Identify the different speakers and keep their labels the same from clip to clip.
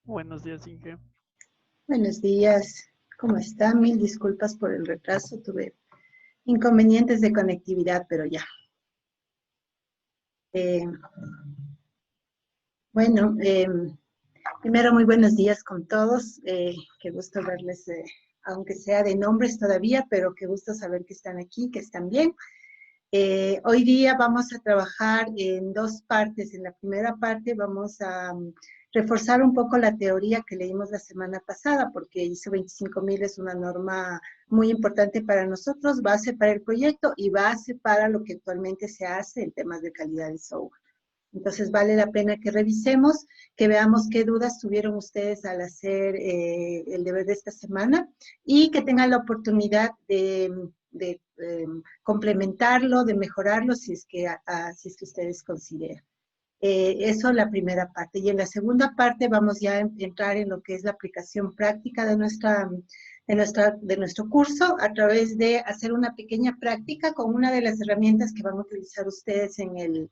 Speaker 1: Buenos días, Inge.
Speaker 2: Buenos días, ¿cómo está? Mil disculpas por el retraso, tuve inconvenientes de conectividad, pero ya. Eh, bueno, primero muy buenos días con todos, qué gusto verles, aunque sea de nombres todavía, pero qué gusto saber que están aquí, que están bien. Hoy día vamos a trabajar en dos partes. En la primera parte vamos a reforzar un poco la teoría que leímos la semana pasada, porque ISO 25000 es una norma muy importante para nosotros, base para el proyecto y base para lo que actualmente se hace en temas de calidad de software. Entonces vale la pena que revisemos, que veamos qué dudas tuvieron ustedes al hacer el deber de esta semana y que tengan la oportunidad de complementarlo, de mejorarlo si es que ustedes consideran. Eso es la primera parte. Y en la segunda parte vamos ya a entrar en lo que es la aplicación práctica de nuestro curso a través de hacer una pequeña práctica con una de las herramientas que van a utilizar ustedes en el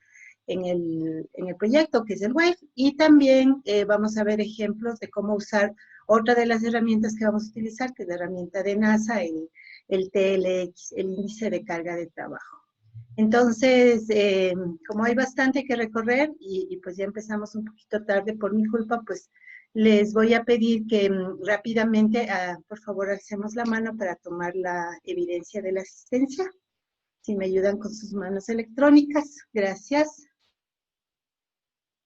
Speaker 2: proyecto, que es el WAVE, y también vamos a ver ejemplos de cómo usar otra de las herramientas que vamos a utilizar, que es la herramienta de NASA, el TLX, el índice de carga de trabajo. Entonces, como hay bastante que recorrer y pues ya empezamos un poquito tarde por mi culpa, pues les voy a pedir que rápidamente, por favor, alcemos la mano para tomar la evidencia de la asistencia. Si me ayudan con sus manos electrónicas, gracias.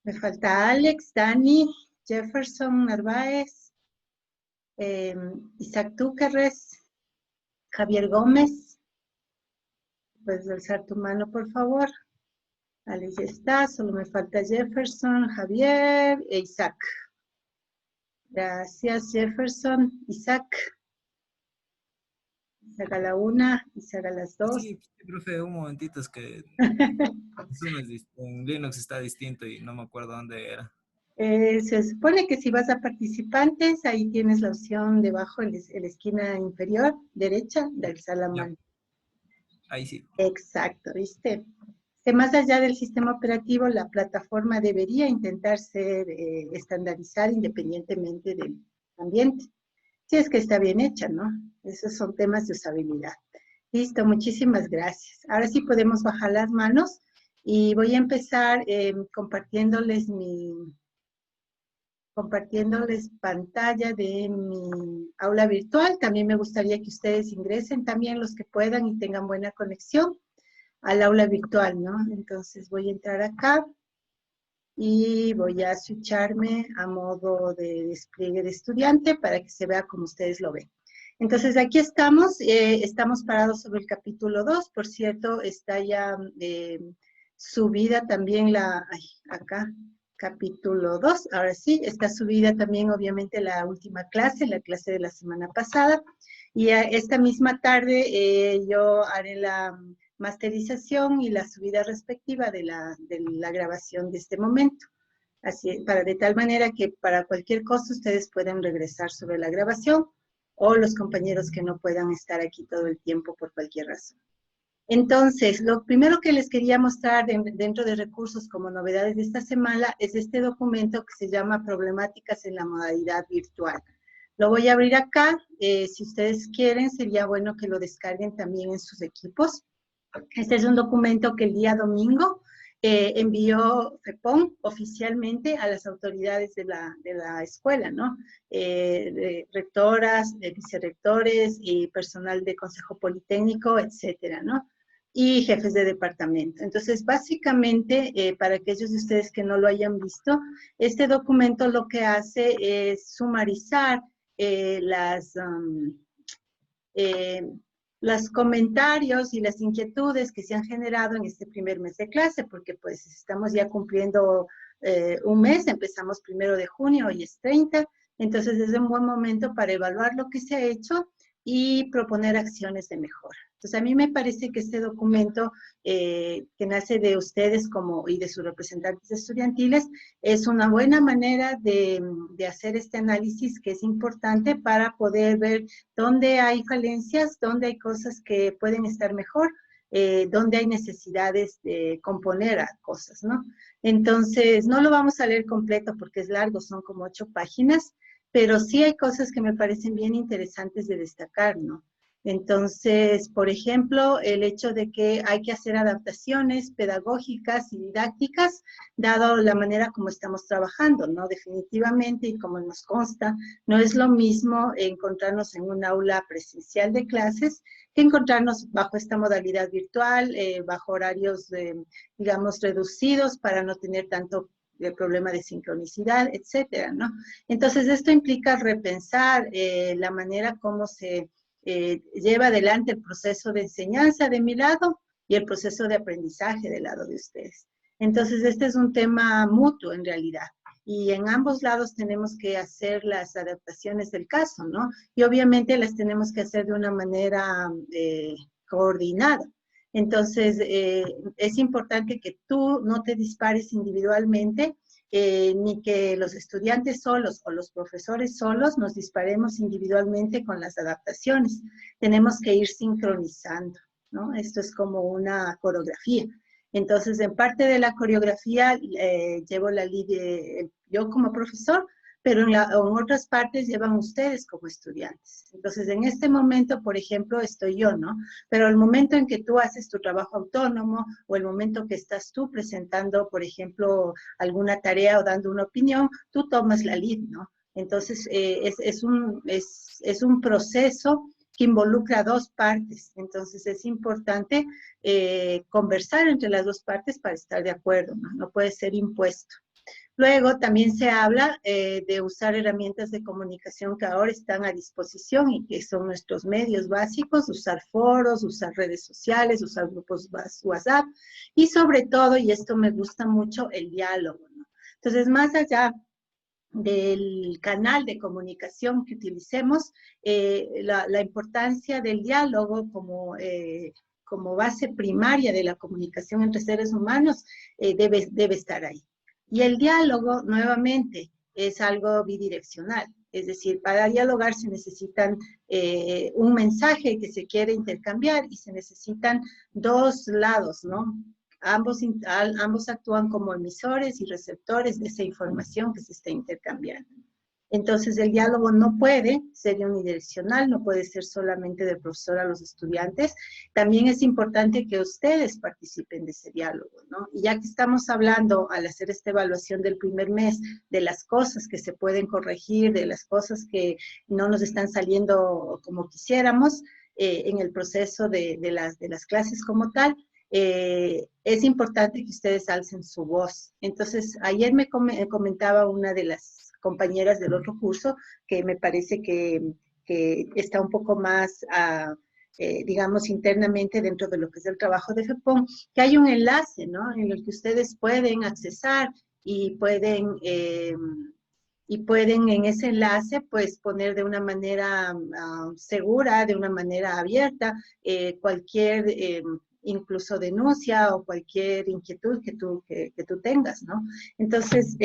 Speaker 2: Me falta Alex, Dani, Jefferson Narváez, Isaac Túquerres, Javier Gómez. Puedes alzar tu mano, por favor. Alex ya está, solo me falta Jefferson, Javier e Isaac. Gracias, Jefferson. Isaac. Isaac a la una, Isaac a las dos.
Speaker 3: Sí, profe, un momentito, es que en Linux está distinto y no me acuerdo dónde era.
Speaker 2: Se supone que si vas a participantes, ahí tienes la opción debajo en la esquina inferior derecha de alzar la mano.
Speaker 3: Ahí sí.
Speaker 2: Exacto, ¿viste? Que más allá del sistema operativo, la plataforma debería intentar ser estandarizada independientemente del ambiente. Si es que está bien hecha, ¿no? Esos son temas de usabilidad. Listo, muchísimas gracias. Ahora sí podemos bajar las manos y voy a empezar compartiéndoles pantalla de mi aula virtual. También me gustaría que ustedes ingresen también los que puedan y tengan buena conexión al aula virtual, ¿no? Entonces voy a entrar acá y voy a switcharme a modo de despliegue de estudiante para que se vea como ustedes lo ven. Entonces aquí estamos parados sobre el capítulo 2, por cierto, está ya subida también acá, capítulo 2, ahora sí, está subida también obviamente la última clase, la clase de la semana pasada, y esta misma tarde yo haré la masterización y la subida respectiva de la grabación de este momento. Así, de tal manera que para cualquier cosa ustedes pueden regresar sobre la grabación o los compañeros que no puedan estar aquí todo el tiempo por cualquier razón. Entonces, lo primero que les quería mostrar dentro de recursos como novedades de esta semana es este documento que se llama Problemáticas en la modalidad virtual. Lo voy a abrir acá. Si ustedes quieren, sería bueno que lo descarguen también en sus equipos. Este es un documento que el día domingo envió FEPON oficialmente a las autoridades de la escuela, ¿no? De rectoras, de vicerrectores y personal de consejo politécnico, etcétera, ¿no? Y jefes de departamento. Entonces, básicamente, para aquellos de ustedes que no lo hayan visto, este documento lo que hace es sumarizar los comentarios y las inquietudes que se han generado en este primer mes de clase, porque pues estamos ya cumpliendo un mes, empezamos 1 de junio, hoy es 30, entonces es un buen momento para evaluar lo que se ha hecho y proponer acciones de mejora. Entonces a mí me parece que este documento que nace de ustedes y de sus representantes estudiantiles es una buena manera de hacer este análisis que es importante para poder ver dónde hay falencias, dónde hay cosas que pueden estar mejor donde hay necesidades de componer cosas, ¿no? Entonces, no lo vamos a leer completo porque es largo, son como 8 páginas, pero sí hay cosas que me parecen bien interesantes de destacar, ¿no? Entonces, por ejemplo, el hecho de que hay que hacer adaptaciones pedagógicas y didácticas, dado la manera como estamos trabajando, ¿no? Definitivamente, y como nos consta, no es lo mismo encontrarnos en un aula presencial de clases que encontrarnos bajo esta modalidad virtual, bajo horarios, digamos, reducidos para no tener tanto problema de sincronicidad, etcétera, ¿no? Entonces, esto implica repensar la manera como se lleva adelante el proceso de enseñanza de mi lado y el proceso de aprendizaje del lado de ustedes. Entonces, este es un tema mutuo en realidad. Y en ambos lados tenemos que hacer las adaptaciones del caso, ¿no? Y obviamente las tenemos que hacer de una manera coordinada. Entonces, es importante que tú no te dispares individualmente, ni que los estudiantes solos o los profesores solos nos disparemos individualmente con las adaptaciones. Tenemos que ir sincronizando, ¿no? Esto es como una coreografía. Entonces, en parte de la coreografía llevo la lidia yo como profesor, pero en otras partes llevan ustedes como estudiantes. Entonces, en este momento, por ejemplo, estoy yo, ¿no? Pero el momento en que tú haces tu trabajo autónomo o el momento que estás tú presentando, por ejemplo, alguna tarea o dando una opinión, tú tomas la lead, ¿no? Entonces, es un proceso que involucra a 2 partes. Entonces, es importante conversar entre las 2 partes para estar de acuerdo, ¿no? No puede ser impuesto. Luego también se habla de usar herramientas de comunicación que ahora están a disposición y que son nuestros medios básicos, usar foros, usar redes sociales, usar grupos WhatsApp y sobre todo, y esto me gusta mucho, el diálogo, ¿no? Entonces, más allá del canal de comunicación que utilicemos, la importancia del diálogo como base primaria de la comunicación entre seres humanos debe estar ahí. Y el diálogo, nuevamente, es algo bidireccional. Es decir, para dialogar se necesitan un mensaje que se quiere intercambiar y se necesitan 2 lados, ¿no? Ambos actúan como emisores y receptores de esa información que se está intercambiando. Entonces, el diálogo no puede ser unidireccional, no puede ser solamente del profesor a los estudiantes. También es importante que ustedes participen de ese diálogo, ¿no? Y ya que estamos hablando, al hacer esta evaluación del primer mes, de las cosas que se pueden corregir, de las cosas que no nos están saliendo como quisiéramos, en el proceso de las clases como tal, es importante que ustedes alcen su voz. Entonces, ayer me comentaba una de las compañeras del otro curso, que me parece que está un poco más, digamos, internamente dentro de lo que es el trabajo de FEPON, que hay un enlace, ¿no? En el que ustedes pueden accesar y pueden en ese enlace, pues, poner de una manera segura, de una manera abierta, cualquier incluso denuncia o cualquier inquietud que tú tengas, ¿no? Entonces,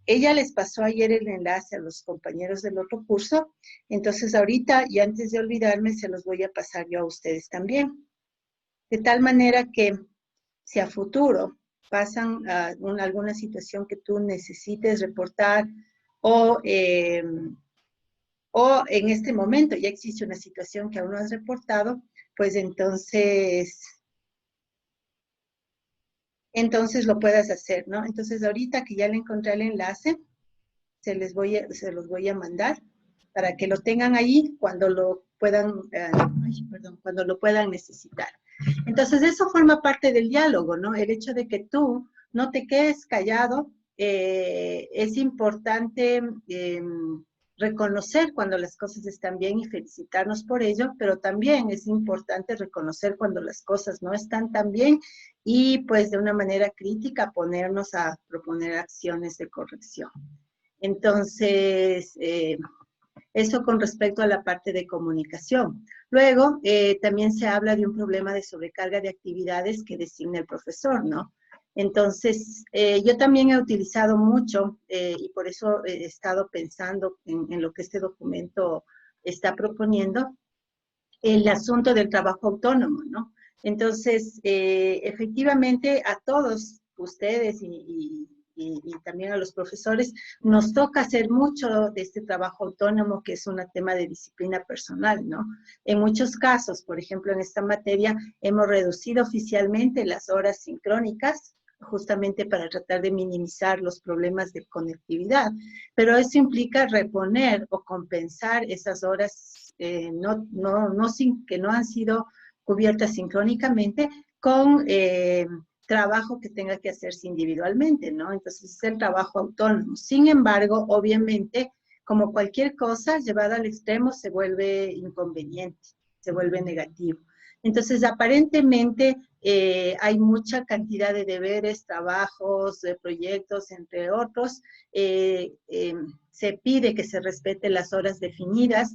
Speaker 2: ella les pasó ayer el enlace a los compañeros del otro curso, entonces ahorita, y antes de olvidarme, se los voy a pasar yo a ustedes también. De tal manera que si a futuro pasan alguna situación que tú necesites reportar o en este momento ya existe una situación que aún no has reportado, pues entonces lo puedas hacer, ¿no? Entonces, ahorita que ya le encontré el enlace, se los voy a mandar para que lo tengan ahí cuando lo puedan, cuando lo puedan necesitar. Entonces, eso forma parte del diálogo, ¿no? El hecho de que tú no te quedes callado, es importante reconocer cuando las cosas están bien y felicitarnos por ello, pero también es importante reconocer cuando las cosas no están tan bien y pues de una manera crítica ponernos a proponer acciones de corrección. Entonces, eso con respecto a la parte de comunicación. Luego, también se habla de un problema de sobrecarga de actividades que designa el profesor, ¿no? Entonces, yo también he utilizado mucho, y por eso he estado pensando en lo que este documento está proponiendo, el asunto del trabajo autónomo, ¿no? Entonces, efectivamente, a todos ustedes y también a los profesores, nos toca hacer mucho de este trabajo autónomo, que es un tema de disciplina personal, ¿no? En muchos casos, por ejemplo, en esta materia, hemos reducido oficialmente las horas sincrónicas, justamente para tratar de minimizar los problemas de conectividad, pero eso implica reponer o compensar esas horas que no han sido cubiertas sincrónicamente con trabajo que tenga que hacerse individualmente, ¿no? Entonces es el trabajo autónomo. Sin embargo, obviamente, como cualquier cosa llevada al extremo se vuelve inconveniente, se vuelve negativo. Entonces, aparentemente hay mucha cantidad de deberes, trabajos, proyectos, entre otros. Se pide que se respeten las horas definidas,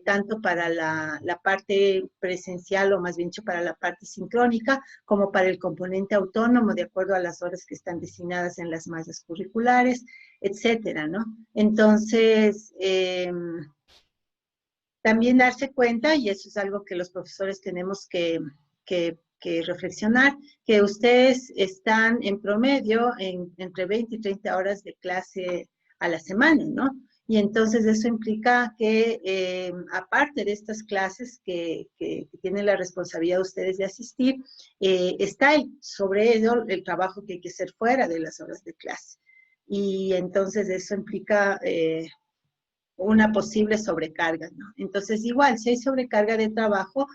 Speaker 2: tanto para la parte presencial, o más bien dicho, para la parte sincrónica, como para el componente autónomo, de acuerdo a las horas que están designadas en las mallas curriculares, etcétera, ¿no? Entonces, también darse cuenta, y eso es algo que los profesores tenemos que reflexionar, que ustedes están en promedio entre 20 y 30 horas de clase a la semana, ¿no? Y entonces eso implica que, aparte de estas clases que tienen la responsabilidad de ustedes de asistir, está sobre ello el trabajo que hay que hacer fuera de las horas de clase. Y entonces eso implica una posible sobrecarga, ¿no? Entonces, igual, si hay sobrecarga de trabajo,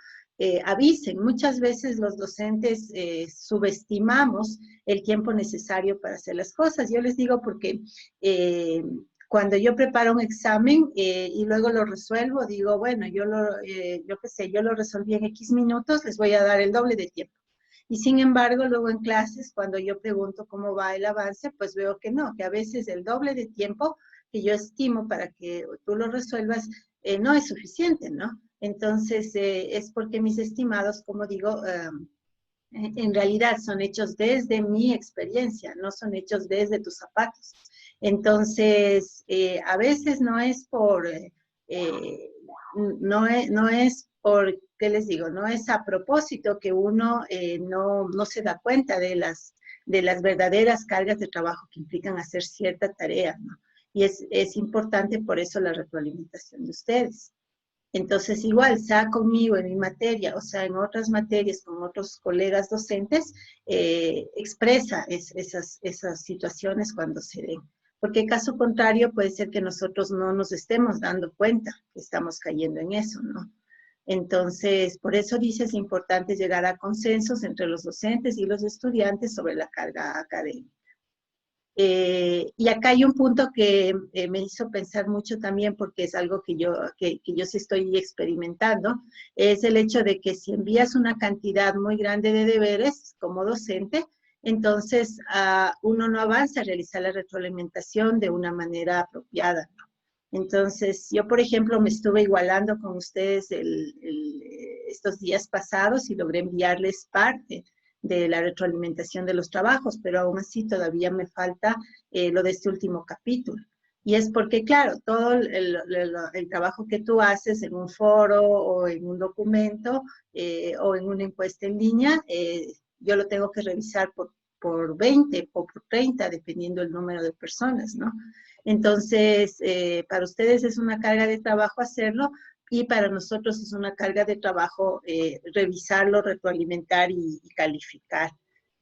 Speaker 2: avisen. Muchas veces los docentes subestimamos el tiempo necesario para hacer las cosas. Yo les digo porque cuando yo preparo un examen y luego lo resuelvo, digo, bueno, yo qué sé, yo lo resolví en X minutos, les voy a dar el doble de tiempo. Y sin embargo, luego en clases, cuando yo pregunto cómo va el avance, pues veo que no, que a veces el doble de tiempo que yo estimo para que tú lo resuelvas no es suficiente, ¿no? Entonces, es porque mis estimados, como digo, en realidad son hechos desde mi experiencia, no son hechos desde tus zapatos. Entonces, a veces no es por, no es por, ¿qué les digo? No es a propósito que uno no se da cuenta de las verdaderas cargas de trabajo que implican hacer cierta tarea, ¿no? Y es importante por eso la retroalimentación de ustedes. Entonces, igual, sea conmigo en mi materia, o sea, en otras materias, con otros colegas docentes, expresa esas situaciones cuando se den. Porque caso contrario, puede ser que nosotros no nos estemos dando cuenta que estamos cayendo en eso, ¿no? Entonces, por eso dice, es importante llegar a consensos entre los docentes y los estudiantes sobre la carga académica. Y acá hay un punto que me hizo pensar mucho también, porque es algo que yo sí estoy experimentando, es el hecho de que si envías una cantidad muy grande de deberes como docente, entonces uno no avanza a realizar la retroalimentación de una manera apropiada, ¿no? Entonces, yo, por ejemplo, me estuve igualando con ustedes estos días pasados y logré enviarles parte de la retroalimentación de los trabajos, pero aún así todavía me falta lo de este último capítulo. Y es porque, claro, todo el trabajo que tú haces en un foro o en un documento o en una encuesta en línea, yo lo tengo que revisar por 20 o por 30, dependiendo del número de personas, ¿no? Entonces, para ustedes es una carga de trabajo hacerlo, y para nosotros es una carga de trabajo revisarlo, retroalimentar y calificar.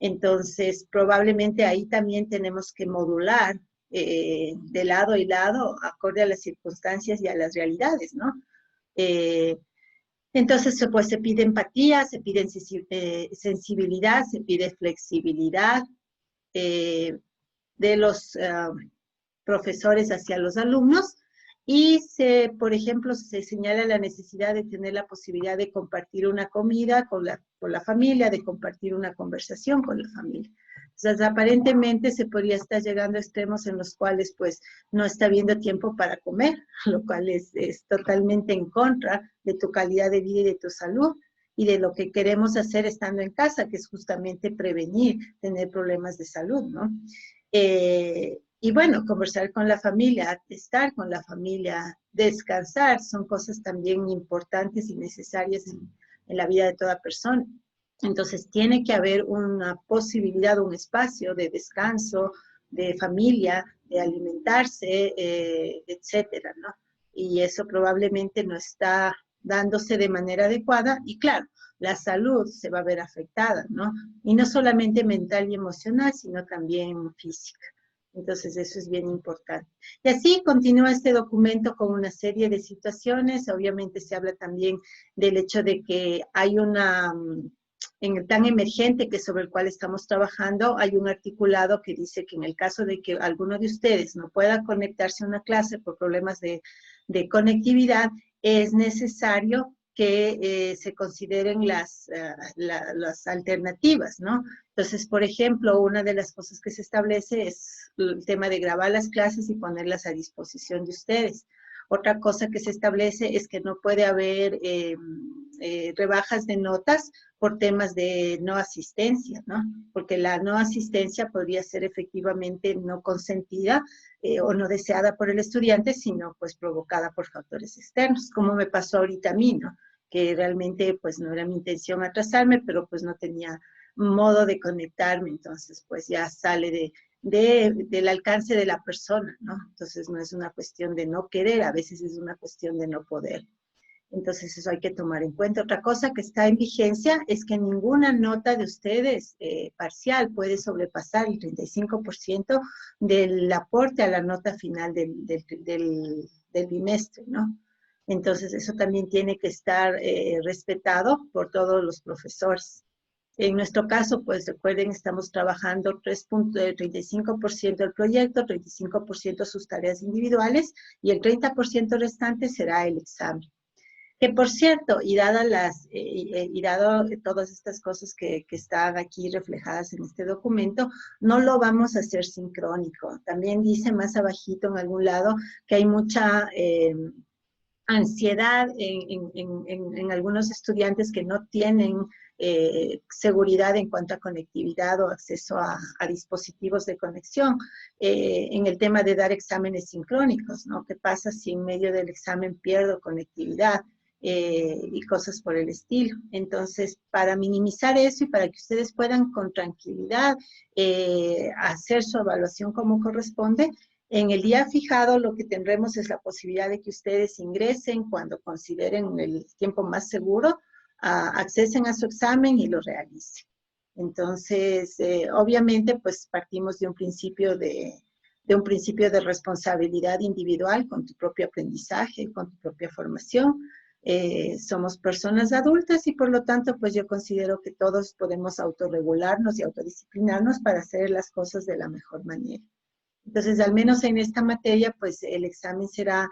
Speaker 2: Entonces, probablemente ahí también tenemos que modular de lado y lado, acorde a las circunstancias y a las realidades, ¿no? Entonces, pues se pide empatía, se pide sensibilidad, se pide flexibilidad de los profesores hacia los alumnos, y por ejemplo, se señala la necesidad de tener la posibilidad de compartir una comida con la familia, de compartir una conversación con la familia. Entonces, aparentemente se podría estar llegando a extremos en los cuales pues no está habiendo tiempo para comer, lo cual es totalmente en contra de tu calidad de vida y de tu salud, y de lo que queremos hacer estando en casa, que es justamente prevenir tener problemas de salud, ¿no? Y bueno, conversar con la familia, estar con la familia, descansar, son cosas también importantes y necesarias en la vida de toda persona. Entonces tiene que haber una posibilidad, un espacio de descanso, de familia, de alimentarse, etcétera, ¿no? Y eso probablemente no está dándose de manera adecuada y claro, la salud se va a ver afectada, ¿no? Y no solamente mental y emocional, sino también física. Entonces eso es bien importante. Y así continúa este documento con una serie de situaciones. Obviamente se habla también del hecho de que hay una en el plan emergente que sobre el cual estamos trabajando, hay un articulado que dice que en el caso de que alguno de ustedes no pueda conectarse a una clase por problemas de conectividad, es necesario que se consideren las alternativas, ¿no? Entonces, por ejemplo, una de las cosas que se establece es el tema de grabar las clases y ponerlas a disposición de ustedes. Otra cosa que se establece es que no puede haber rebajas de notas por temas de no asistencia, ¿no? Porque la no asistencia podría ser efectivamente no consentida o no deseada por el estudiante, sino pues provocada por factores externos, como me pasó ahorita a mí, ¿no? Que realmente pues no era mi intención atrasarme, pero pues no tenía modo de conectarme, entonces pues ya sale del alcance de la persona, ¿no? Entonces no es una cuestión de no querer, a veces es una cuestión de no poder. Entonces eso hay que tomar en cuenta. Otra cosa que está en vigencia es que ninguna nota de ustedes parcial puede sobrepasar el 35% del aporte a la nota final del bimestre, ¿no? Entonces eso también tiene que estar respetado por todos los profesores. En nuestro caso, pues recuerden, estamos trabajando 35% del proyecto, 35% sus tareas individuales y el 30% restante será el examen. Que por cierto, y dado todas estas cosas que están aquí reflejadas en este documento, no lo vamos a hacer sincrónico. También dice más abajito en algún lado que hay mucha ansiedad en algunos estudiantes que no tienen seguridad en cuanto a conectividad o acceso a dispositivos de conexión. En el tema de dar exámenes sincrónicos, ¿no? ¿Qué pasa si en medio del examen pierdo conectividad? Y cosas por el estilo. Entonces, para minimizar eso y para que ustedes puedan con tranquilidad hacer su evaluación como corresponde, en el día fijado lo que tendremos es la posibilidad de que ustedes ingresen cuando consideren el tiempo más seguro, accesen a su examen y lo realicen. Entonces, obviamente, pues partimos de un principio de responsabilidad individual con tu propio aprendizaje, con tu propia formación. Somos personas adultas y por lo tanto, pues yo considero que todos podemos autorregularnos y autodisciplinarnos para hacer las cosas de la mejor manera. Entonces, al menos en esta materia, pues el examen será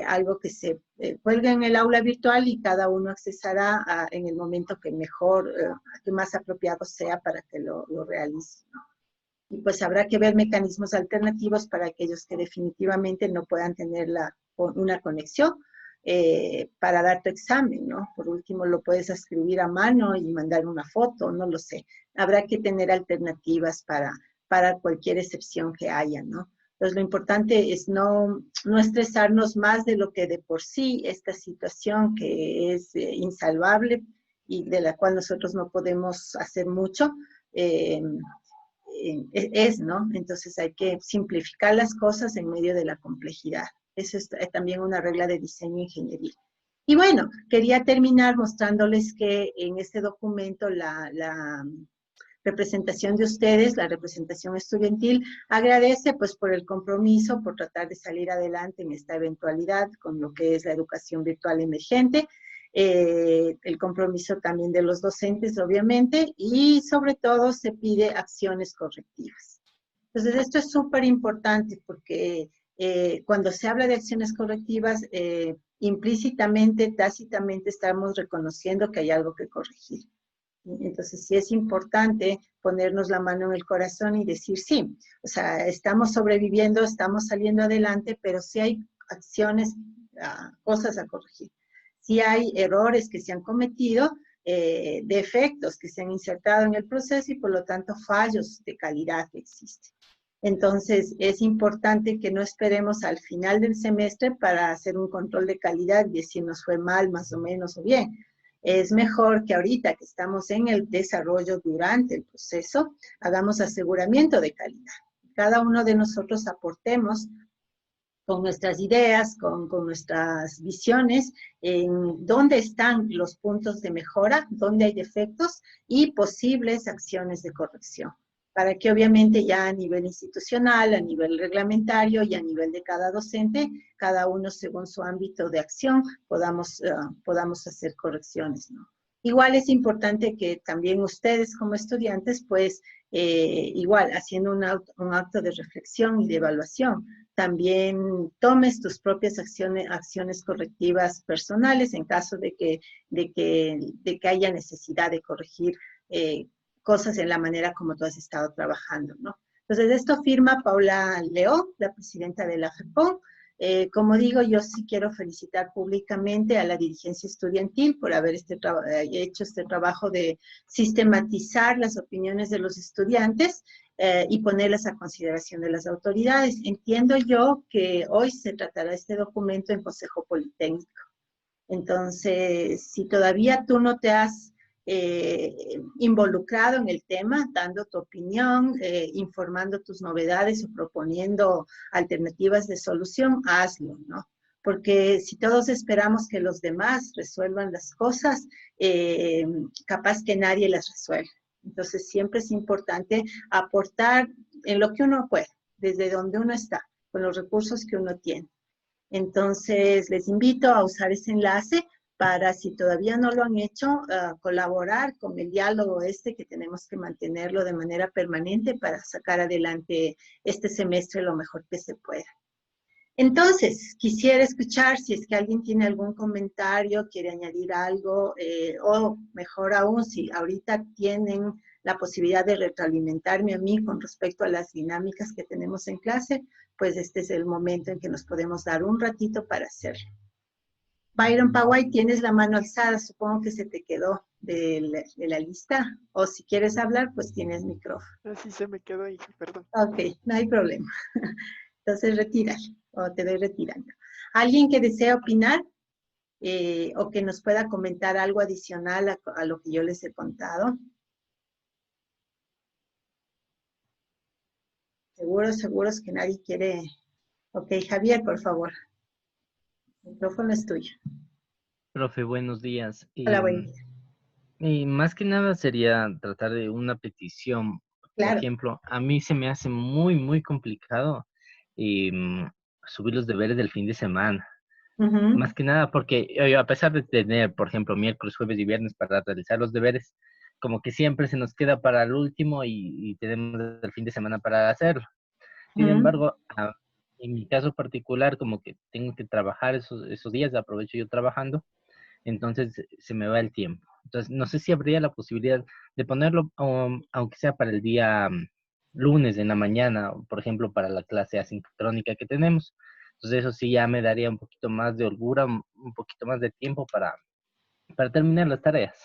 Speaker 2: algo que se cuelga en el aula virtual y cada uno accesará en el momento que mejor, que más apropiado sea para que lo realice, ¿no? Y pues habrá que ver mecanismos alternativos para aquellos que definitivamente no puedan tener una conexión para dar tu examen, ¿no? Por último, lo puedes escribir a mano y mandar una foto, no lo sé. Habrá que tener alternativas para cualquier excepción que haya, ¿no? Entonces, lo importante es no estresarnos más de lo que de por sí esta situación que es insalvable y de la cual nosotros no podemos hacer mucho, ¿no? Entonces hay que simplificar las cosas en medio de la complejidad. Eso es también una regla de diseño ingeniería. Y bueno, quería terminar mostrándoles que en este documento la representación de ustedes, la representación estudiantil, agradece pues por el compromiso, por tratar de salir adelante en esta eventualidad con lo que es la educación virtual emergente, el compromiso también de los docentes, obviamente, y sobre todo se pide acciones correctivas. Entonces, esto es súper importante porque cuando se habla de acciones correctivas, implícitamente, tácitamente estamos reconociendo que hay algo que corregir. Entonces, sí es importante ponernos la mano en el corazón y decir, sí, o sea, estamos sobreviviendo, estamos saliendo adelante, pero sí hay acciones, cosas a corregir. Sí hay errores que se han cometido, defectos que se han insertado en el proceso y por lo tanto fallos de calidad que existen. Entonces, es importante que no esperemos al final del semestre para hacer un control de calidad y decir nos fue mal, más o menos, o bien. Es mejor que ahorita que estamos en el desarrollo durante el proceso, hagamos aseguramiento de calidad. Cada uno de nosotros aportemos con nuestras ideas, con nuestras visiones, en dónde están los puntos de mejora, dónde hay defectos y posibles acciones de corrección, para que obviamente ya a nivel institucional, a nivel reglamentario y a nivel de cada docente, cada uno según su ámbito de acción, podamos hacer correcciones, ¿no? Igual es importante que también ustedes como estudiantes, pues, igual haciendo un acto de reflexión y de evaluación, también tomes tus propias acciones correctivas personales en caso de que haya necesidad de corregir cosas en la manera como tú has estado trabajando, ¿no? Entonces, esto firma Paula León, la presidenta de la FEPON. Como digo, yo sí quiero felicitar públicamente a la dirigencia estudiantil por haber hecho este trabajo de sistematizar las opiniones de los estudiantes y ponerlas a consideración de las autoridades. Entiendo yo que hoy se tratará este documento en Consejo Politécnico. Entonces, si todavía tú no te has involucrado en el tema, dando tu opinión, informando tus novedades o proponiendo alternativas de solución, hazlo, ¿no? Porque si todos esperamos que los demás resuelvan las cosas, capaz que nadie las resuelve. Entonces, siempre es importante aportar en lo que uno puede, desde donde uno está, con los recursos que uno tiene. Entonces, les invito a usar ese enlace para, si todavía no lo han hecho, colaborar con el diálogo que tenemos que mantenerlo de manera permanente para sacar adelante este semestre lo mejor que se pueda. Entonces, quisiera escuchar si es que alguien tiene algún comentario, quiere añadir algo, o mejor aún, si ahorita tienen la posibilidad de retroalimentarme a mí con respecto a las dinámicas que tenemos en clase, pues este es el momento en que nos podemos dar un ratito para hacerlo. Byron Pawai, tienes la mano alzada, supongo que se te quedó de la lista, o si quieres hablar, pues tienes micrófono.
Speaker 1: Así se me quedó ahí, perdón.
Speaker 2: Ok, no hay problema. Entonces, retíralo, o te doy retirando. ¿Alguien que desea opinar o que nos pueda comentar algo adicional a lo que yo les he contado? Seguros que nadie quiere. Ok, Javier, por favor. El micrófono es tuyo.
Speaker 4: Profe, buenos días.
Speaker 2: Hola, buen día.
Speaker 4: Y más que nada sería tratar de una petición. Por
Speaker 2: Claro.
Speaker 4: ejemplo, a mí se me hace muy complicado subir los deberes del fin de semana. Más que nada porque a pesar de tener, por ejemplo, miércoles, jueves y viernes para realizar los deberes, como que siempre se nos queda para el último y tenemos el fin de semana para hacerlo. Sin embargo, en mi caso particular, como que tengo que trabajar esos días, aprovecho yo trabajando, entonces se me va el tiempo. Entonces, no sé si habría la posibilidad de ponerlo, aunque sea para el día lunes en la mañana, por ejemplo, para la clase asincrónica que tenemos. Entonces, eso sí ya me daría un poquito más de holgura, un poquito más de tiempo para terminar las tareas.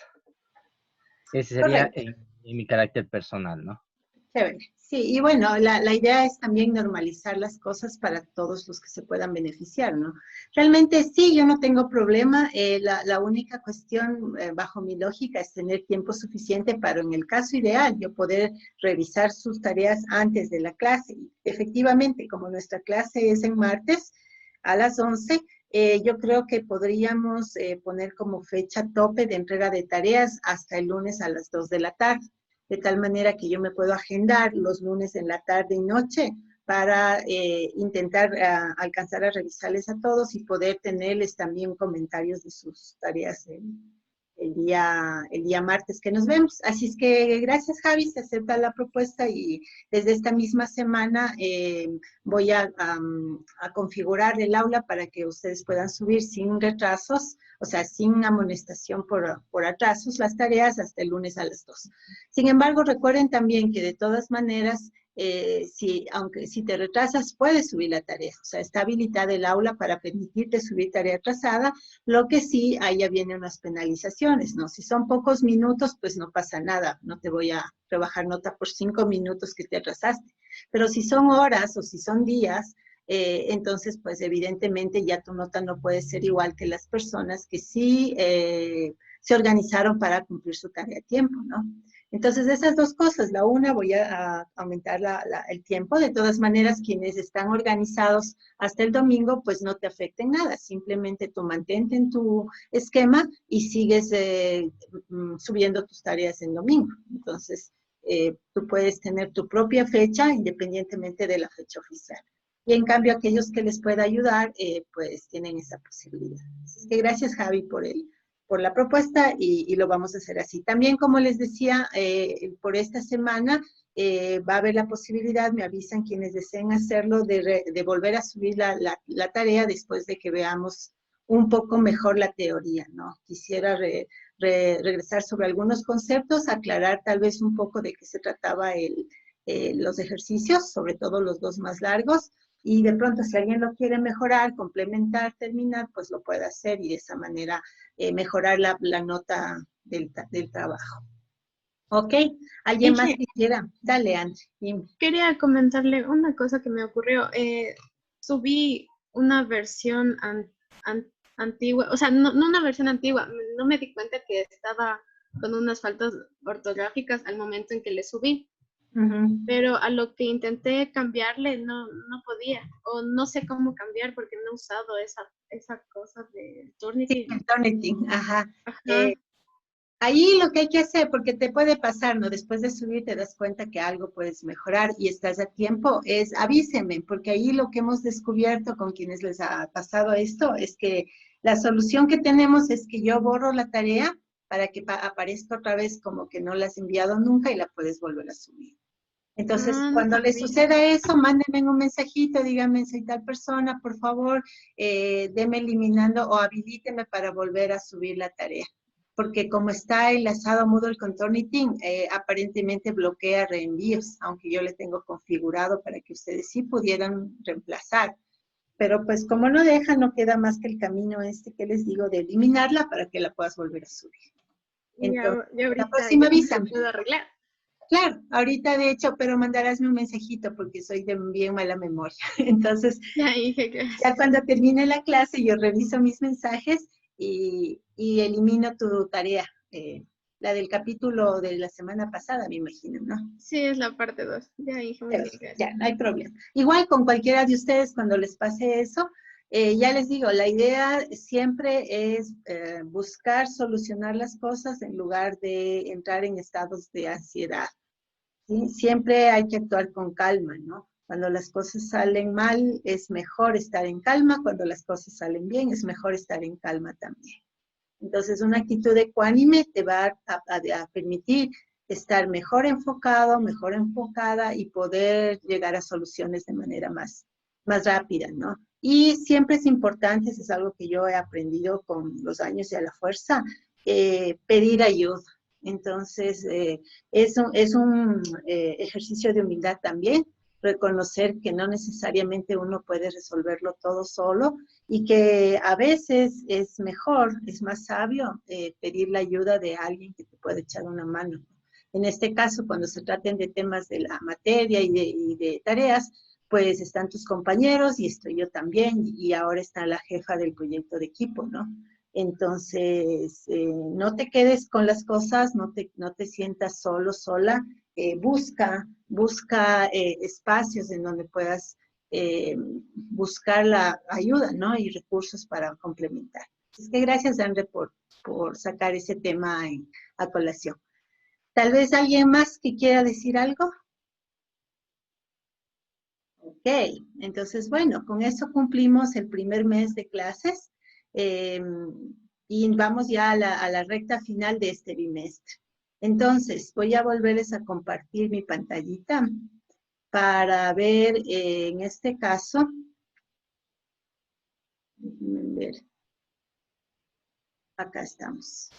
Speaker 4: Ese sería en mi carácter personal, ¿no?
Speaker 2: Chévere. Sí, y bueno, la idea es también normalizar las cosas para todos los que se puedan beneficiar, ¿no? Realmente sí, yo no tengo problema. La única cuestión, bajo mi lógica, es tener tiempo suficiente para, en el caso ideal, yo poder revisar sus tareas antes de la clase. Efectivamente, como nuestra clase es en martes a las 11, yo creo que podríamos poner como fecha tope de entrega de tareas hasta el lunes a las 2 de la tarde. De tal manera que yo me puedo agendar los lunes en la tarde y noche para intentar alcanzar a revisarles a todos y poder tenerles también comentarios de sus tareas el día martes que nos vemos. Así es que gracias, Javi, se acepta la propuesta y desde esta misma semana voy a configurar el aula para que ustedes puedan subir sin retrasos, o sea, sin amonestación por atrasos, las tareas hasta el lunes a las 2. Sin embargo, recuerden también que de todas maneras, si te retrasas, puedes subir la tarea. O sea, está habilitada el aula para permitirte subir tarea atrasada, lo que sí, ahí ya vienen unas penalizaciones, ¿no? Si son pocos minutos, pues no pasa nada, no te voy a rebajar nota por 5 minutos que te atrasaste. Pero si son horas o si son días, entonces, pues evidentemente ya tu nota no puede ser igual que las personas que sí se organizaron para cumplir su tarea a tiempo, ¿no? Entonces, esas dos cosas, la una, voy a aumentar el tiempo. De todas maneras, quienes están organizados hasta el domingo, pues no te afecten nada. Simplemente tú mantente en tu esquema y sigues subiendo tus tareas en domingo. Entonces, tú puedes tener tu propia fecha independientemente de la fecha oficial. Y en cambio, aquellos que les pueda ayudar, pues tienen esa posibilidad. Así que gracias, Javi, por la propuesta y lo vamos a hacer así. También, como les decía, por esta semana va a haber la posibilidad, me avisan quienes deseen hacerlo, de volver a subir la tarea después de que veamos un poco mejor la teoría, ¿no? Quisiera regresar sobre algunos conceptos, aclarar tal vez un poco de qué se trataba los ejercicios, sobre todo los dos más largos, y de pronto si alguien lo quiere mejorar, complementar, terminar, pues lo puede hacer y de esa manera mejorar la nota del trabajo. ¿Ok? ¿Alguien más quisiera? Dale, André. Dime.
Speaker 5: Quería comentarle una cosa que me ocurrió. Subí una versión antigua, o sea, no una versión antigua, no me di cuenta que estaba con unas faltas ortográficas al momento en que le subí. Pero a lo que intenté cambiarle no podía, o no sé cómo cambiar porque no he usado esa cosa de Turnitin.
Speaker 2: Sí, el Turnitin, ajá. Ahí lo que hay que hacer, porque te puede pasar, ¿no? Después de subir te das cuenta que algo puedes mejorar y estás a tiempo, es avísenme, porque ahí lo que hemos descubierto con quienes les ha pasado esto es que la solución que tenemos es que yo borro la tarea para que aparezca otra vez como que no la has enviado nunca y la puedes volver a subir. Entonces, cuando les suceda eso, mándenme un mensajito, díganme, soy tal persona, por favor, deme eliminando o habilíteme para volver a subir la tarea. Porque como está enlazado a Moodle con Turnitin, aparentemente bloquea reenvíos, aunque yo le tengo configurado para que ustedes sí pudieran reemplazar. Pero pues como no deja, no queda más que el camino que les digo de eliminarla para que la puedas volver a subir. Entonces, la próxima avísame.
Speaker 5: ¿Puedo arreglar?
Speaker 2: Claro, ahorita de hecho, pero mandarásme un mensajito porque soy de bien mala memoria. Entonces, ya cuando termine la clase yo reviso mis mensajes y elimino tu tarea, la del capítulo de la semana pasada, me imagino, ¿no?
Speaker 5: Sí, es la parte 2. Ya, hija, muy bien, gracias.
Speaker 2: Ya, no hay problema. Igual con cualquiera de ustedes, cuando les pase eso, ya les digo, la idea siempre es buscar solucionar las cosas en lugar de entrar en estados de ansiedad. ¿Sí? Siempre hay que actuar con calma, ¿no? Cuando las cosas salen mal, es mejor estar en calma. Cuando las cosas salen bien, es mejor estar en calma también. Entonces, una actitud ecuánime te va a permitir estar mejor enfocado, mejor enfocada y poder llegar a soluciones de manera más rápida, ¿no? Y siempre es importante, eso es algo que yo he aprendido con los años y a la fuerza, pedir ayuda. Entonces, es un ejercicio de humildad también, reconocer que no necesariamente uno puede resolverlo todo solo y que a veces es mejor, es más sabio pedir la ayuda de alguien que te pueda echar una mano. En este caso, cuando se traten de temas de la materia y de tareas, pues están tus compañeros y estoy yo también y ahora está la jefa del proyecto de equipo, ¿no? Entonces, no te quedes con las cosas, no te sientas solo, sola, busca espacios en donde puedas buscar la ayuda, ¿no? Y recursos para complementar. Así que gracias, André, por sacar ese tema a colación. ¿Tal vez alguien más que quiera decir algo? Ok, entonces, bueno, con eso cumplimos el primer mes de clases. Y vamos ya a la recta final de este bimestre. Entonces, voy a volverles a compartir mi pantallita para ver, en este caso, déjenme ver, acá estamos.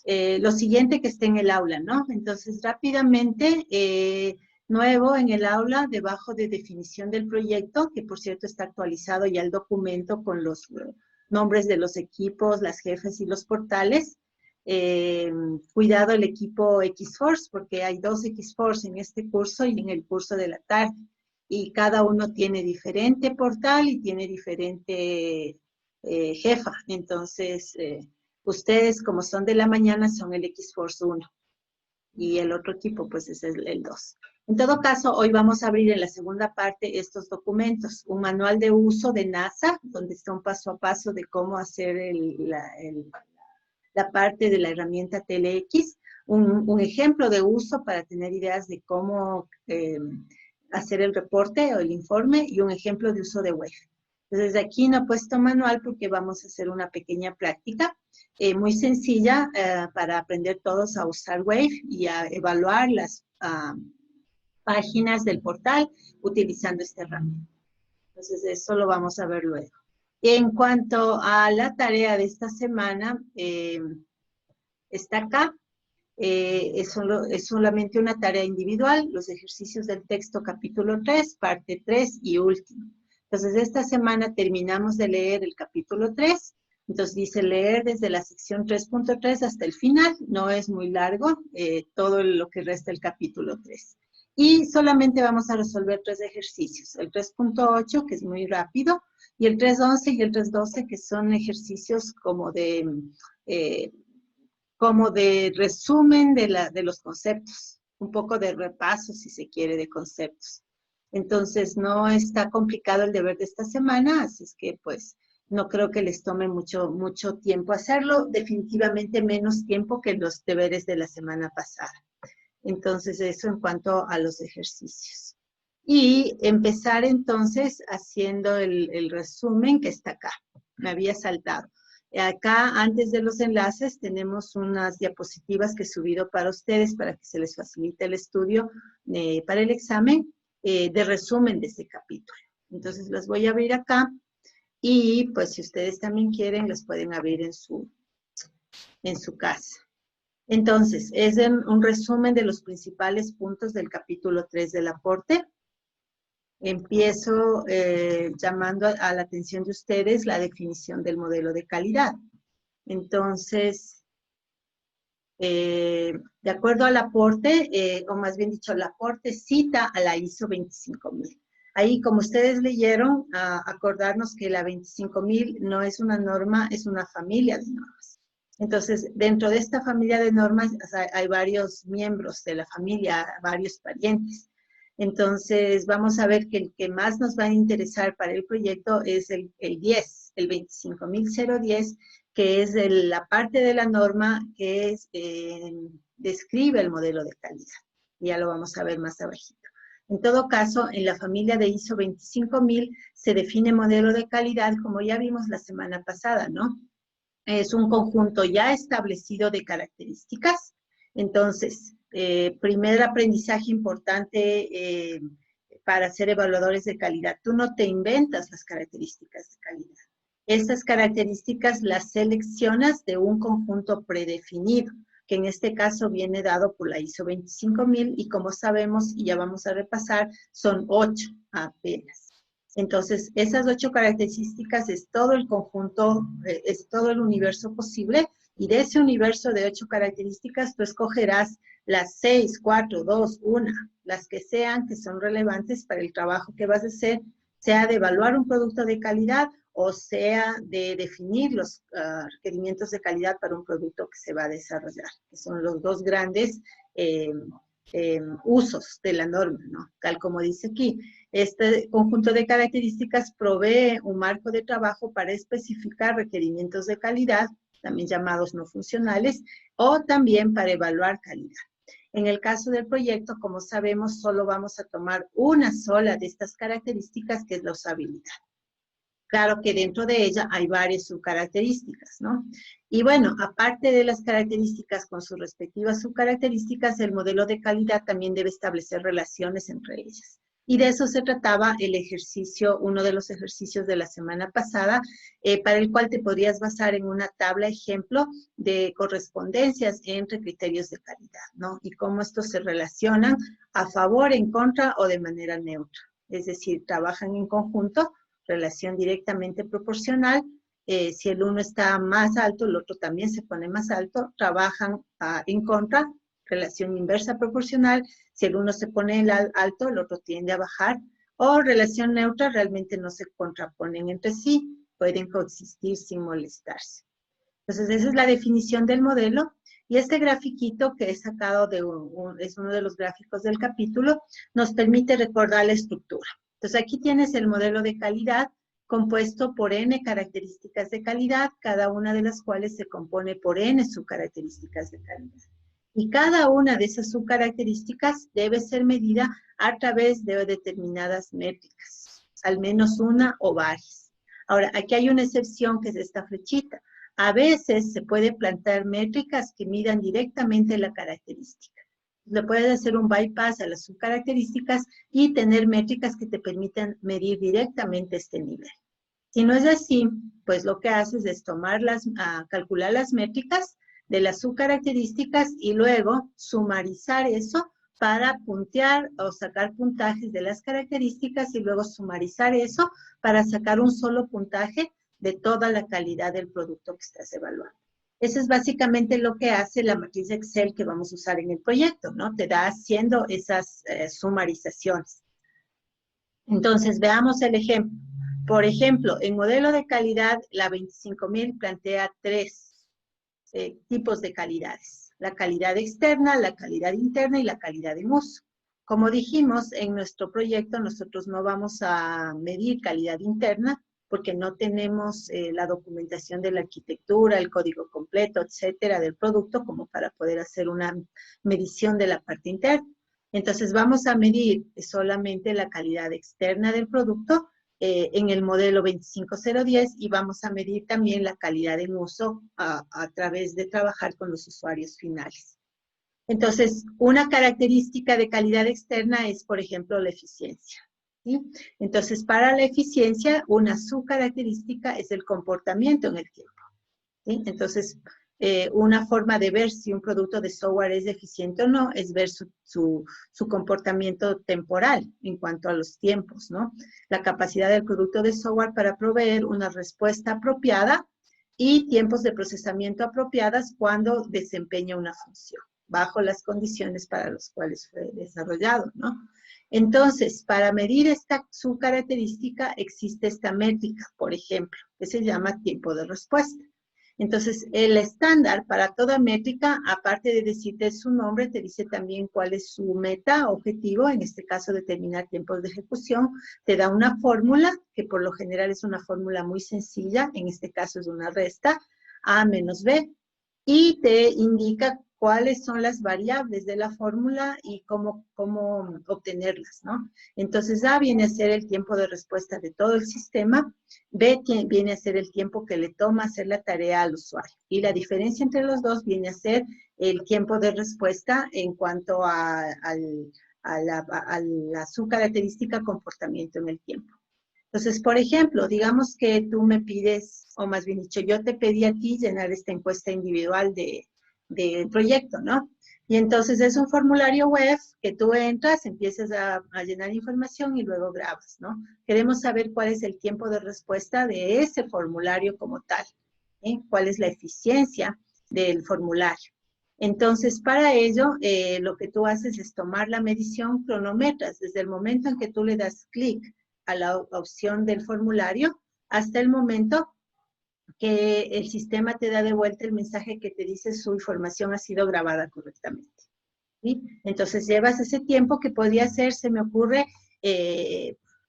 Speaker 2: Lo siguiente que esté en el aula, ¿no? Entonces, rápidamente, nuevo en el aula, debajo de definición del proyecto, que por cierto está actualizado ya el documento con los nombres de los equipos, las jefes y los portales. Cuidado el equipo X-Force, porque hay 2 X-Force en este curso y en el curso de la tarde. Y cada uno tiene diferente portal y tiene diferente jefa. Entonces, Ustedes, como son de la mañana, son el X-Force 1 y el otro equipo pues es el 2. En todo caso, hoy vamos a abrir en la segunda parte estos documentos, un manual de uso de NASA, donde está un paso a paso de cómo hacer la parte de la herramienta TLX, un ejemplo de uso para tener ideas de cómo hacer el reporte o el informe y un ejemplo de uso de Wave. Entonces, aquí no he puesto manual porque vamos a hacer una pequeña práctica muy sencilla para aprender todos a usar Wave y a evaluar las páginas del portal utilizando esta herramienta. Entonces, eso lo vamos a ver luego. En cuanto a la tarea de esta semana, está acá. Es solamente una tarea individual, los ejercicios del texto capítulo 3, parte 3 y último. Entonces, esta semana terminamos de leer el capítulo 3. Entonces, dice leer desde la sección 3.3 hasta el final. No es muy largo, todo lo que resta el capítulo 3. Y solamente vamos a resolver 3 ejercicios. El 3.8, que es muy rápido, y el 3.11 y el 3.12, que son ejercicios como de resumen de los conceptos. Un poco de repaso, si se quiere, de conceptos. Entonces, no está complicado el deber de esta semana, así es que, pues, no creo que les tome mucho tiempo hacerlo, definitivamente menos tiempo que los deberes de la semana pasada. Entonces, eso en cuanto a los ejercicios. Y empezar entonces haciendo el resumen que está acá. Me había saltado. Acá, antes de los enlaces, tenemos unas diapositivas que he subido para ustedes para que se les facilite el estudio para el examen de resumen de este capítulo. Entonces, las voy a abrir acá. Y pues si ustedes también quieren, las pueden abrir en su casa. Entonces, es un resumen de los principales puntos del capítulo 3 del aporte. Empiezo llamando a la atención de ustedes la definición del modelo de calidad. Entonces, de acuerdo al aporte, o más bien dicho, el aporte cita a la ISO 25000. Ahí, como ustedes leyeron, acordarnos que la 25000 no es una norma, es una familia de normas. Entonces, dentro de esta familia de normas hay varios miembros de la familia, varios parientes. Entonces, vamos a ver que el que más nos va a interesar para el proyecto es el 10, el 25010, que es la parte de la norma que describe el modelo de calidad. Ya lo vamos a ver más abajito. En todo caso, en la familia de ISO 25000 se define modelo de calidad, como ya vimos la semana pasada, ¿no? Es un conjunto ya establecido de características. Entonces, primer aprendizaje importante para ser evaluadores de calidad. Tú no te inventas las características de calidad. Estas características las seleccionas de un conjunto predefinido, que en este caso viene dado por la ISO 25000 y como sabemos, y ya vamos a repasar, son 8 apenas. Entonces, esas 8 características es todo el conjunto, es todo el universo posible, y de ese universo de 8 características, tú escogerás las 6, 4, 2, 1, las que sean, que son relevantes para el trabajo que vas a hacer, sea de evaluar un producto de calidad o sea de definir los requerimientos de calidad para un producto que se va a desarrollar, que son los dos grandes usos de la norma, ¿no? Tal como dice aquí, este conjunto de características provee un marco de trabajo para especificar requerimientos de calidad, también llamados no funcionales, o también para evaluar calidad. En el caso del proyecto, como sabemos, solo vamos a tomar una sola de estas características, que es la usabilidad. Claro que dentro de ella hay varias subcaracterísticas, ¿no? Y bueno, aparte de las características con sus respectivas subcaracterísticas, el modelo de calidad también debe establecer relaciones entre ellas. Y de eso se trataba el ejercicio, uno de los ejercicios de la semana pasada, para el cual te podrías basar en una tabla ejemplo de correspondencias entre criterios de calidad, ¿no? Y cómo estos se relacionan a favor, en contra o de manera neutra. Es decir, trabajan en conjunto, relación directamente proporcional. Si el uno está más alto, el otro también se pone más alto. Trabajan en contra, relación inversa proporcional. Si el uno se pone alto, el otro tiende a bajar. O relación neutra, realmente no se contraponen entre sí, pueden coexistir sin molestarse. Entonces, esa es la definición del modelo. Y este grafiquito que he sacado es uno de los gráficos del capítulo, nos permite recordar la estructura. Entonces, aquí tienes el modelo de calidad compuesto por N características de calidad, cada una de las cuales se compone por N subcaracterísticas de calidad. Y cada una de esas subcaracterísticas debe ser medida a través de determinadas métricas, al menos una o varias. Ahora, aquí hay una excepción que es esta flechita. A veces se puede plantear métricas que midan directamente la característica. Le puedes hacer un bypass a las subcaracterísticas y tener métricas que te permitan medir directamente este nivel. Si no es así, pues lo que haces es calcular las métricas de las subcaracterísticas y luego sumarizar eso para puntear o sacar puntajes de las características y luego sumarizar eso para sacar un solo puntaje de toda la calidad del producto que estás evaluando. Eso es básicamente lo que hace la matriz Excel que vamos a usar en el proyecto, ¿no? Te da haciendo esas sumarizaciones. Entonces, veamos el ejemplo. Por ejemplo, en modelo de calidad, la 25000 plantea 3 tipos de calidades. La calidad externa, la calidad interna y la calidad en uso. Como dijimos, en nuestro proyecto nosotros no vamos a medir calidad interna porque no tenemos la documentación de la arquitectura, el código completo, etcétera, del producto como para poder hacer una medición de la parte interna. Entonces vamos a medir solamente la calidad externa del producto en el modelo 25010 y vamos a medir también la calidad en uso a través de trabajar con los usuarios finales. Entonces, una característica de calidad externa es, por ejemplo, la eficiencia. ¿Sí? Entonces, para la eficiencia, una subcaracterística es el comportamiento en el tiempo. ¿Sí? Entonces, una forma de ver si un producto de software es eficiente o no es ver su comportamiento temporal en cuanto a los tiempos, ¿no? La capacidad del producto de software para proveer una respuesta apropiada y tiempos de procesamiento apropiadas cuando desempeña una función, bajo las condiciones para las cuales fue desarrollado, ¿no? Entonces, para medir esta subcaracterística existe esta métrica, por ejemplo, que se llama tiempo de respuesta. Entonces, el estándar para toda métrica, aparte de decirte su nombre, te dice también cuál es su meta, objetivo, en este caso determinar tiempos de ejecución, te da una fórmula, que por lo general es una fórmula muy sencilla, en este caso es una resta, A menos B, y te indica cuáles son las variables de la fórmula y cómo obtenerlas, ¿no? Entonces, A viene a ser el tiempo de respuesta de todo el sistema, B viene a ser el tiempo que le toma hacer la tarea al usuario. Y la diferencia entre los dos viene a ser el tiempo de respuesta en cuanto a su característica comportamiento en el tiempo. Entonces, por ejemplo, digamos que tú me pides, o más bien dicho, yo te pedí a ti llenar esta encuesta individual del proyecto, ¿no? Y entonces es un formulario web que tú entras, empiezas a llenar información y luego grabas, ¿no? Queremos saber cuál es el tiempo de respuesta de ese formulario como tal, ¿eh? ¿Cuál es la eficiencia del formulario? Entonces, para ello, lo que tú haces es tomar la medición, cronometras, desde el momento en que tú le das clic a la opción del formulario hasta el momento que el sistema te da de vuelta el mensaje que te dice su información ha sido grabada correctamente. ¿Sí? Entonces llevas ese tiempo que podía ser, se me ocurre,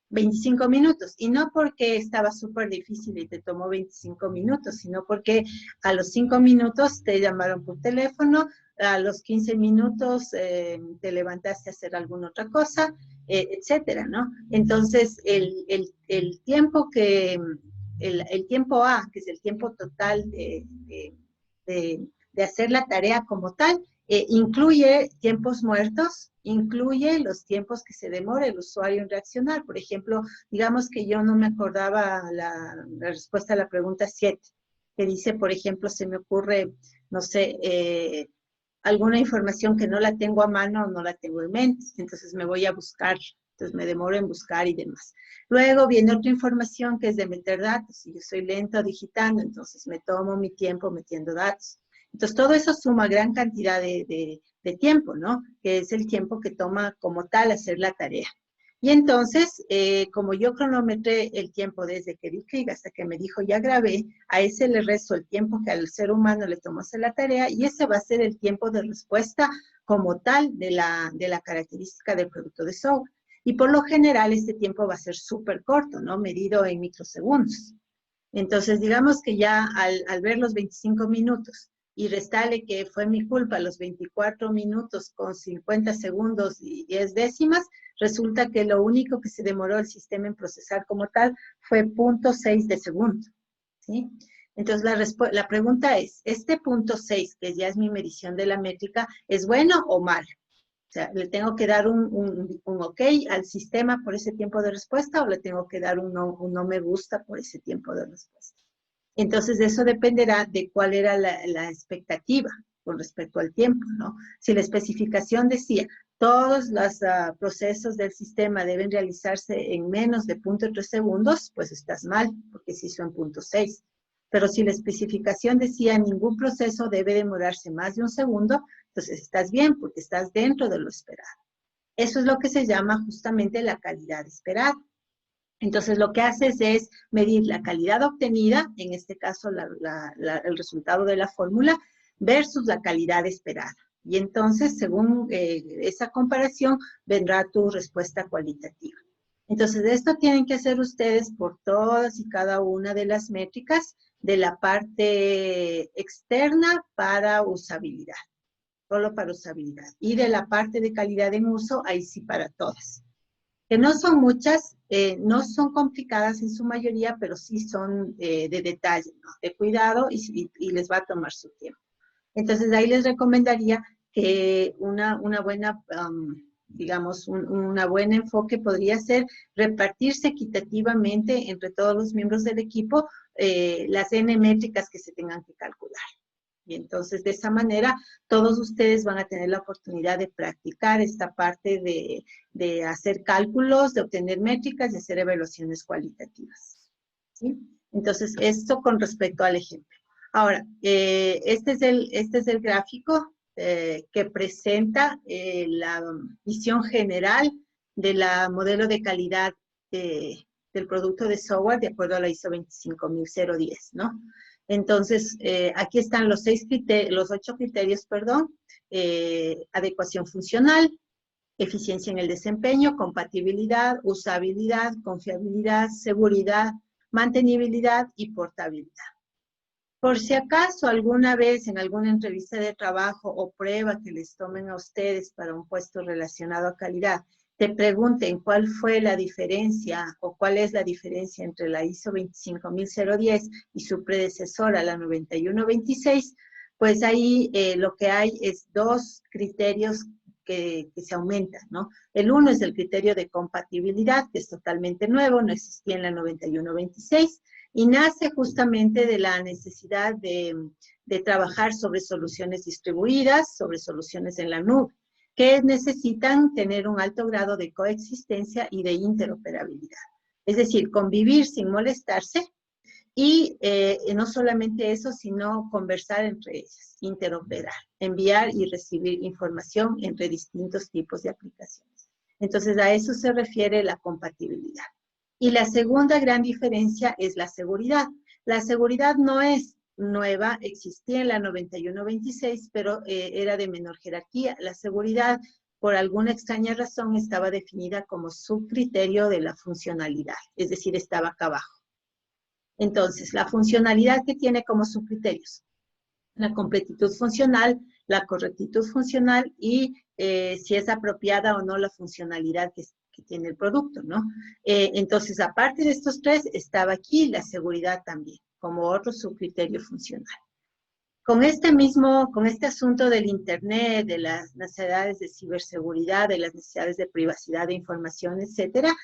Speaker 2: 25 minutos. Y no porque estaba súper difícil y te tomó 25 minutos, sino porque a los 5 minutos te llamaron por teléfono, a los 15 minutos te levantaste a hacer alguna otra cosa, etcétera, ¿no? Entonces, el tiempo el tiempo A, que es el tiempo total de hacer la tarea como tal, incluye tiempos muertos, incluye los tiempos que se demora el usuario en reaccionar. Por ejemplo, digamos que yo no me acordaba la respuesta a la pregunta 7, que dice, por ejemplo, se me ocurre, no sé, alguna información que no la tengo a mano, no la tengo en mente, entonces me voy a buscar, entonces me demoro en buscar y demás. Luego viene otra información que es de meter datos, y yo soy lento digitando, entonces me tomo mi tiempo metiendo datos. Entonces todo eso suma gran cantidad de tiempo, ¿no? Que es el tiempo que toma como tal hacer la tarea. Y entonces, como yo cronometré el tiempo desde que di clic hasta que me dijo ya grabé, a ese le resto el tiempo que al ser humano le tomó hacer la tarea y ese va a ser el tiempo de respuesta como tal de la característica del producto de software. Y por lo general este tiempo va a ser súper corto, ¿no? Medido en microsegundos. Entonces, digamos que ya al ver los 25 minutos y restarle que fue mi culpa los 24 minutos con 50 segundos y 10 décimas, resulta que lo único que se demoró el sistema en procesar como tal fue 0.6 de segundo, ¿sí? Entonces, la pregunta es, ¿este 0.6, que ya es mi medición de la métrica, es bueno o malo? O sea, ¿le tengo que dar un ok al sistema por ese tiempo de respuesta o le tengo que dar un no me gusta por ese tiempo de respuesta? Entonces, eso dependerá de cuál era la expectativa con respecto al tiempo, ¿no? Si la especificación decía, todos los procesos del sistema deben realizarse en menos de 0.3 segundos, pues estás mal, porque se hizo en 0.6. Pero si la especificación decía, ningún proceso debe demorarse más de 1 segundo, entonces estás bien, porque estás dentro de lo esperado. Eso es lo que se llama justamente la calidad esperada. Entonces, lo que haces es medir la calidad obtenida, en este caso el resultado de la fórmula, versus la calidad esperada. Y entonces, según esa comparación, vendrá tu respuesta cualitativa. Entonces, esto tienen que hacer ustedes por todas y cada una de las métricas de la parte externa para usabilidad, solo para usabilidad. Y de la parte de calidad en uso, ahí sí para todas. Que no son muchas, no son complicadas en su mayoría, pero sí son de detalle, ¿no? De cuidado y les va a tomar su tiempo. Entonces, ahí les recomendaría que una buena, digamos, una buen enfoque podría ser repartirse equitativamente entre todos los miembros del equipo las N métricas que se tengan que calcular. Y entonces, de esa manera, todos ustedes van a tener la oportunidad de practicar esta parte de hacer cálculos, de obtener métricas y hacer evaluaciones cualitativas, ¿sí? Entonces, esto con respecto al ejemplo. Ahora, este es el gráfico que presenta la visión general de la modelo de calidad del producto de software de acuerdo a la ISO 25010, ¿no? Entonces, aquí están los 8 criterios, perdón, adecuación funcional, eficiencia en el desempeño, compatibilidad, usabilidad, confiabilidad, seguridad, mantenibilidad y portabilidad. Por si acaso alguna vez en alguna entrevista de trabajo o prueba que les tomen a ustedes para un puesto relacionado a calidad, te pregunten cuál fue la diferencia o cuál es la diferencia entre la ISO 25010 y su predecesora, la 9126, pues ahí lo que hay es 2 criterios que se aumentan, ¿no? El uno es el criterio de compatibilidad, que es totalmente nuevo, no existía en la 9126, y nace justamente de la necesidad de trabajar sobre soluciones distribuidas, sobre soluciones en la nube, que necesitan tener un alto grado de coexistencia y de interoperabilidad. Es decir, convivir sin molestarse y no solamente eso, sino conversar entre ellas, interoperar, enviar y recibir información entre distintos tipos de aplicaciones. Entonces, a eso se refiere la compatibilidad. Y la segunda gran diferencia es la seguridad. La seguridad no es nueva, existía en la 9126, pero era de menor jerarquía. La seguridad, por alguna extraña razón, estaba definida como subcriterio de la funcionalidad, es decir, estaba acá abajo. Entonces, la funcionalidad que tiene como subcriterios, la completitud funcional, la correctitud funcional y si es apropiada o no la funcionalidad que tiene el producto, ¿no? Entonces, aparte de estos 3, estaba aquí la seguridad también, como otro subcriterio funcional. Con este asunto del Internet, de las necesidades de ciberseguridad, de las necesidades de privacidad de información, etcétera,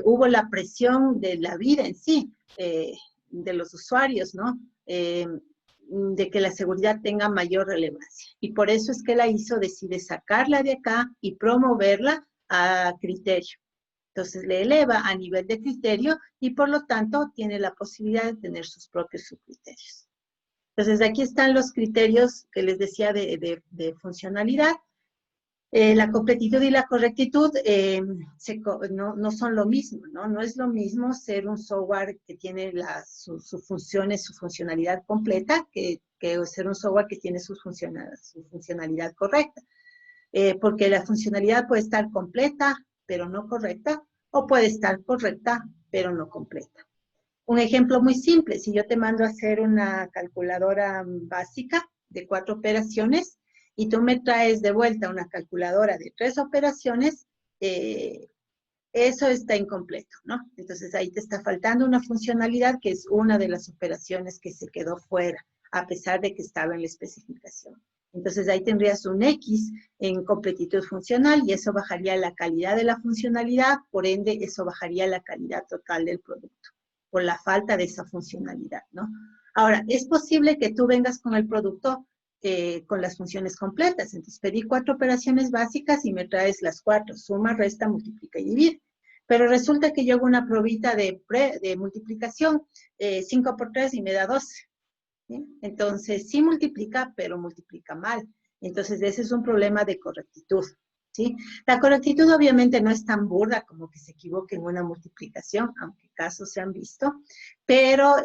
Speaker 2: hubo la presión de la vida en sí, de los usuarios, ¿no? De que la seguridad tenga mayor relevancia. Y por eso es que la ISO decide sacarla de acá y promoverla a criterio. Entonces le eleva a nivel de criterio y por lo tanto tiene la posibilidad de tener sus propios subcriterios. Entonces aquí están los criterios que les decía de funcionalidad. La completitud y la correctitud no son lo mismo, ¿no? No es lo mismo ser un software que tiene sus funciones, su funcionalidad completa, que ser un software que tiene su funcionalidad correcta. Porque la funcionalidad puede estar completa, pero no correcta, o puede estar correcta, pero no completa. Un ejemplo muy simple, si yo te mando a hacer una calculadora básica de 4 operaciones, y tú me traes de vuelta una calculadora de 3 operaciones, eso está incompleto, ¿no? Entonces ahí te está faltando una funcionalidad que es una de las operaciones que se quedó fuera, a pesar de que estaba en la especificación. Entonces ahí tendrías un X en completitud funcional y eso bajaría la calidad de la funcionalidad, por ende eso bajaría la calidad total del producto, por la falta de esa funcionalidad, ¿no? Ahora, es posible que tú vengas con el producto con las funciones completas. Entonces, pedí 4 operaciones básicas y me traes las 4, suma, resta, multiplica y divide. Pero resulta que yo hago una probita de multiplicación, 5 por 3 y me da 12. ¿Sí? Entonces, sí multiplica, pero multiplica mal. Entonces, ese es un problema de correctitud. ¿Sí? La correctitud obviamente no es tan burda como que se equivoque en una multiplicación, aunque casos se han visto, pero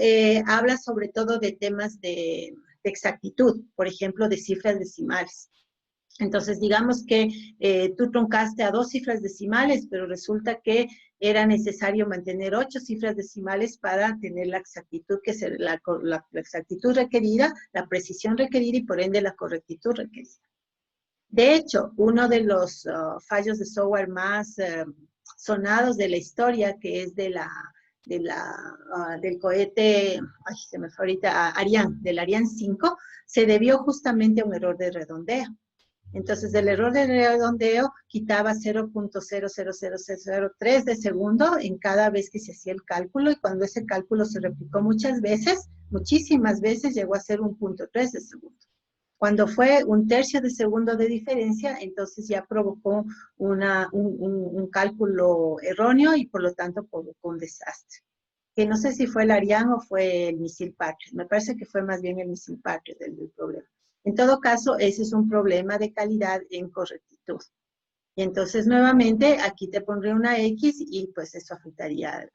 Speaker 2: habla sobre todo de temas de exactitud, por ejemplo, de cifras decimales. Entonces, digamos que tú truncaste a 2 cifras decimales, pero resulta que era necesario mantener 8 cifras decimales para tener la exactitud, que es la exactitud requerida, la precisión requerida y por ende la correctitud requerida. De hecho, uno de los fallos de software más sonados de la historia, que es del cohete, ay, se me fue ahorita, Ariane, del Ariane 5, se debió justamente a un error de redondeo. Entonces, el error de redondeo quitaba 0.00003 de segundo en cada vez que se hacía el cálculo, y cuando ese cálculo se replicó muchas veces, muchísimas veces, llegó a ser 1.3 de segundo. Cuando fue 1/3 de segundo de diferencia, entonces ya provocó un cálculo erróneo y por lo tanto provocó un desastre. Que no sé si fue el Ariane o fue el misil Patriot. Me parece que fue más bien el misil Patriot el problema. En todo caso, ese es un problema de calidad en correctitud. Y entonces, nuevamente, aquí te pondré una X y pues eso afectaría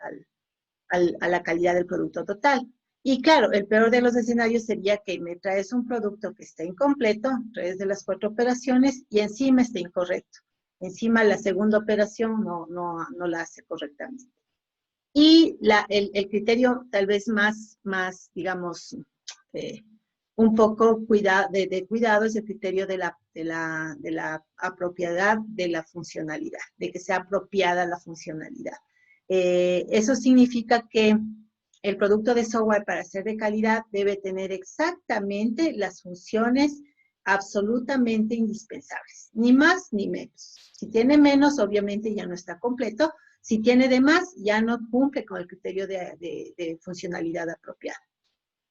Speaker 2: a la calidad del producto total. Y claro, el peor de los escenarios sería que me traes un producto que está incompleto, 3 de las 4 operaciones, y encima está incorrecto. Encima la segunda operación no la hace correctamente. Y el criterio tal vez más digamos, un poco de cuidado es el criterio de la apropiedad de la funcionalidad, de que sea apropiada la funcionalidad. Eso significa que el producto de software para ser de calidad debe tener exactamente las funciones absolutamente indispensables, ni más ni menos. Si tiene menos, obviamente ya no está completo. Si tiene de más, ya no cumple con el criterio de funcionalidad apropiada.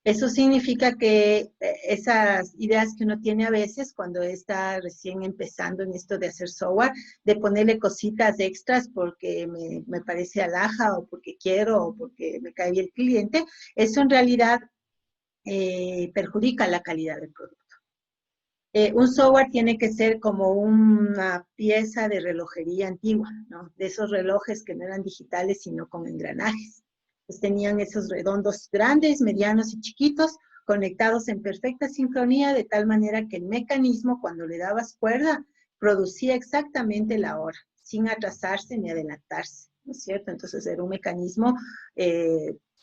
Speaker 2: Eso significa que esas ideas que uno tiene a veces cuando está recién empezando en esto de hacer software, de ponerle cositas extras porque me parece alhaja o porque quiero o porque me cae bien el cliente, eso en realidad perjudica la calidad del producto. Un software tiene que ser como una pieza de relojería antigua, ¿no? De esos relojes que no eran digitales, sino con engranajes. Pues tenían esos redondos grandes, medianos y chiquitos, conectados en perfecta sincronía, de tal manera que el mecanismo, cuando le dabas cuerda, producía exactamente la hora, sin atrasarse ni adelantarse, ¿no es cierto? Entonces era un mecanismo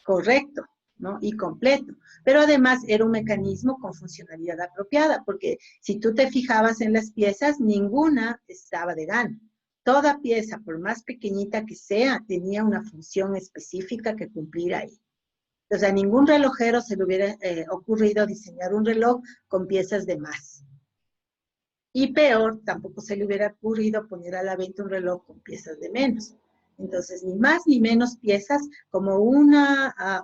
Speaker 2: correcto, ¿no? Y completo. Pero además era un mecanismo con funcionalidad apropiada, porque si tú te fijabas en las piezas, ninguna estaba de gana. Toda pieza, por más pequeñita que sea, tenía una función específica que cumplir ahí. O sea, a ningún relojero se le hubiera ocurrido diseñar un reloj con piezas de más. Y peor, tampoco se le hubiera ocurrido poner a la venta un reloj con piezas de menos. Entonces, ni más ni menos piezas, como un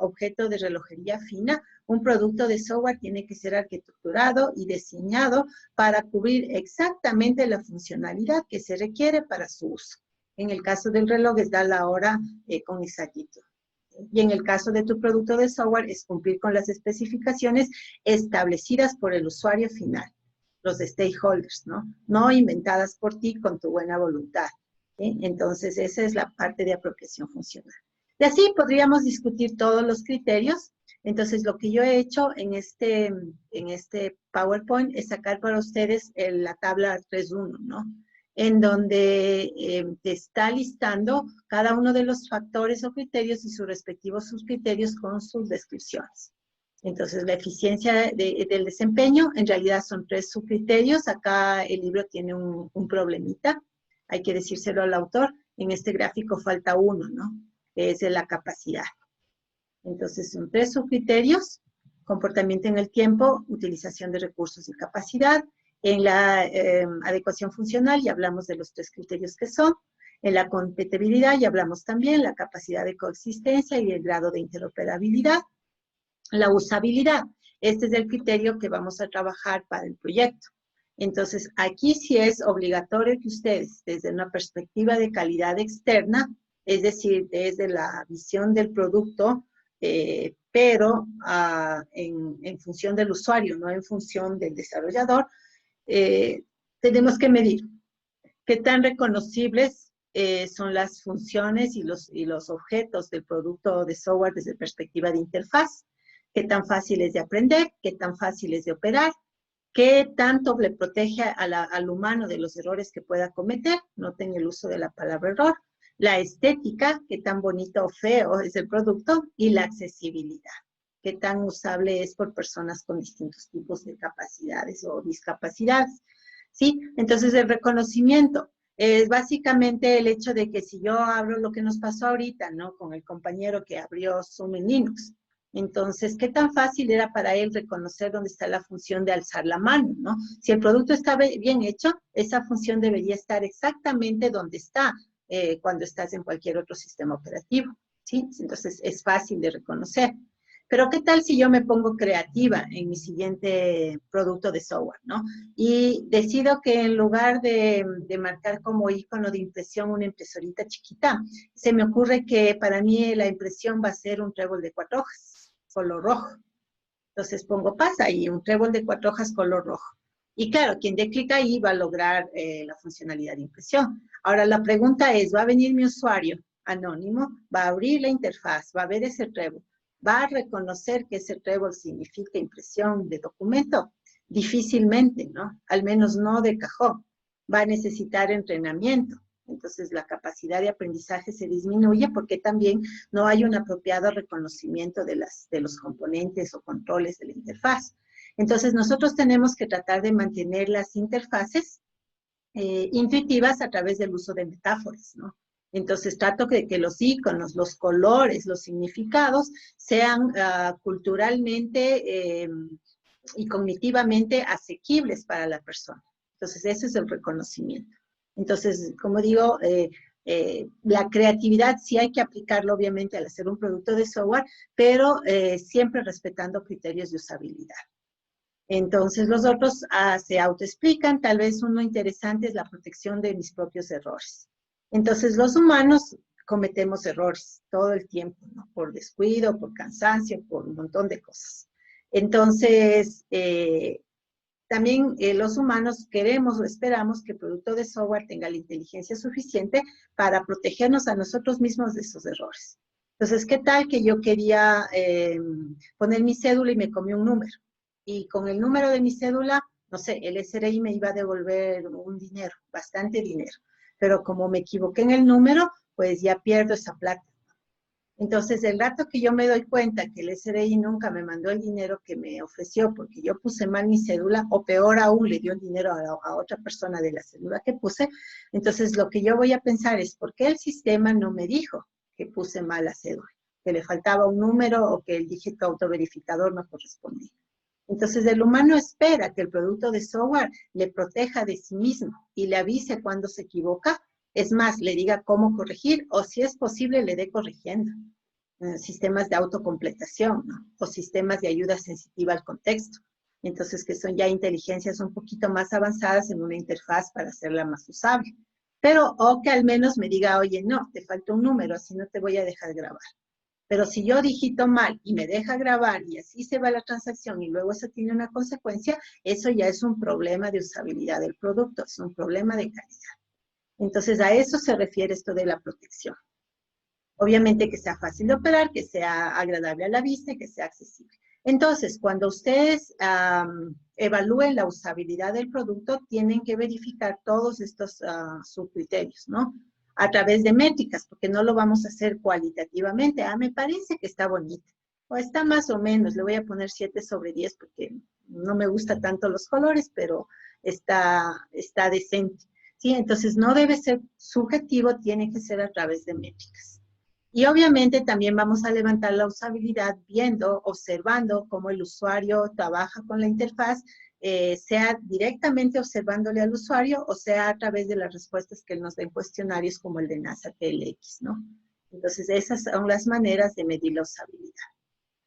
Speaker 2: objeto de relojería fina, un producto de software tiene que ser arquitecturado y diseñado para cubrir exactamente la funcionalidad que se requiere para su uso. En el caso del reloj es dar la hora con exactitud. Y en el caso de tu producto de software es cumplir con las especificaciones establecidas por el usuario final. los stakeholders, ¿no? No inventadas por ti con tu buena voluntad. ¿Sí? Entonces, esa es la parte de apropiación funcional. Y así podríamos discutir todos los criterios. Entonces, lo que yo he hecho en este PowerPoint es sacar para ustedes la tabla 3.1, ¿no? En donde te está listando cada uno de los factores o criterios y sus respectivos subcriterios con sus descripciones. Entonces, la eficiencia del desempeño, en realidad son 3 subcriterios. Acá el libro tiene un problemita. Hay que decírselo al autor. En este gráfico falta uno, ¿no? Que es de la capacidad. Entonces, son 3 subcriterios: comportamiento en el tiempo, utilización de recursos y capacidad. En la adecuación funcional ya hablamos de los 3 criterios que son. En la compatibilidad ya hablamos también la capacidad de coexistencia y el grado de interoperabilidad. La usabilidad, este es el criterio que vamos a trabajar para el proyecto. Entonces, aquí sí es obligatorio que ustedes, desde una perspectiva de calidad externa, es decir, desde la visión del producto, pero en función del usuario, no en función del desarrollador, tenemos que medir qué tan reconocibles son las funciones y los objetos del producto de software desde perspectiva de interfaz, qué tan fácil es de aprender, qué tan fácil es de operar, qué tanto le protege al humano de los errores que pueda cometer, noten el uso de la palabra error, la estética, qué tan bonito o feo es el producto, y la accesibilidad, qué tan usable es por personas con distintos tipos de capacidades o discapacidades, ¿sí? Entonces, el reconocimiento es básicamente el hecho de que si yo abro lo que nos pasó ahorita, ¿no? Con el compañero que abrió Zoom en Linux. Entonces, ¿qué tan fácil era para él reconocer dónde está la función de alzar la mano, ¿no? Si el producto está bien hecho, esa función debería estar exactamente donde está cuando estás en cualquier otro sistema operativo, ¿sí? Entonces, es fácil de reconocer. Pero, ¿qué tal si yo me pongo creativa en mi siguiente producto de software, ¿no? Y decido que en lugar de marcar como icono de impresión una impresorita chiquita, se me ocurre que para mí la impresión va a ser un trébol de 4 hojas, color rojo. Entonces pongo pasa y un trébol de 4 hojas color rojo. Y claro, quien dé clic ahí va a lograr la funcionalidad de impresión. Ahora la pregunta es, ¿va a venir mi usuario anónimo? ¿Va a abrir la interfaz? ¿Va a ver ese trébol? ¿Va a reconocer que ese trébol significa impresión de documento? Difícilmente, ¿no? Al menos no de cajón. Va a necesitar entrenamiento. Entonces, la capacidad de aprendizaje se disminuye porque también no hay un apropiado reconocimiento de los componentes o controles de la interfaz. Entonces, nosotros tenemos que tratar de mantener las interfaces intuitivas a través del uso de metáforas, ¿no? Entonces, trato de que los iconos, los colores, los significados sean culturalmente y cognitivamente asequibles para la persona. Entonces, ese es el reconocimiento. Entonces, como digo, la creatividad sí hay que aplicarlo, obviamente, al hacer un producto de software, pero siempre respetando criterios de usabilidad. Entonces, los otros se autoexplican. Tal vez uno interesante es la protección de mis propios errores. Entonces, los humanos cometemos errores todo el tiempo, ¿no? Por descuido, por cansancio, por un montón de cosas. Entonces, también los humanos queremos o esperamos que el producto de software tenga la inteligencia suficiente para protegernos a nosotros mismos de esos errores. Entonces, ¿qué tal que yo quería poner mi cédula y me comí un número? Y con el número de mi cédula, no sé, el SRI me iba a devolver un dinero, bastante dinero. Pero como me equivoqué en el número, pues ya pierdo esa plata. Entonces, el rato que yo me doy cuenta que el SRI nunca me mandó el dinero que me ofreció porque yo puse mal mi cédula, o peor aún, le dio el dinero a otra persona de la cédula que puse, entonces lo que yo voy a pensar es, ¿por qué el sistema no me dijo que puse mal la cédula? Que le faltaba un número o que el dígito autoverificador no correspondía. Entonces, el humano espera que el producto de software le proteja de sí mismo y le avise cuando se equivoca. Es más, le diga cómo corregir o, si es posible, le dé corrigiendo. Sistemas de autocompletación, ¿no? O sistemas de ayuda sensitiva al contexto. Entonces, que son ya inteligencias un poquito más avanzadas en una interfaz para hacerla más usable. Pero, o que al menos me diga, oye, no, te falta un número, así no te voy a dejar grabar. Pero si yo digito mal y me deja grabar y así se va la transacción y luego eso tiene una consecuencia, eso ya es un problema de usabilidad del producto, es un problema de calidad. Entonces, a eso se refiere esto de la protección. Obviamente que sea fácil de operar, que sea agradable a la vista y que sea accesible. Entonces, cuando ustedes evalúen la usabilidad del producto, tienen que verificar todos estos subcriterios, ¿no? A través de métricas, porque no lo vamos a hacer cualitativamente. Me parece que está bonita. O está más o menos, le voy a poner 7 sobre 10 porque no me gustan tanto los colores, pero está decente. ¿Sí? Entonces, no debe ser subjetivo, tiene que ser a través de métricas. Y obviamente también vamos a levantar la usabilidad viendo, observando cómo el usuario trabaja con la interfaz, sea directamente observándole al usuario o sea a través de las respuestas que él nos da en cuestionarios como el de NASA TLX, ¿no? Entonces, esas son las maneras de medir la usabilidad.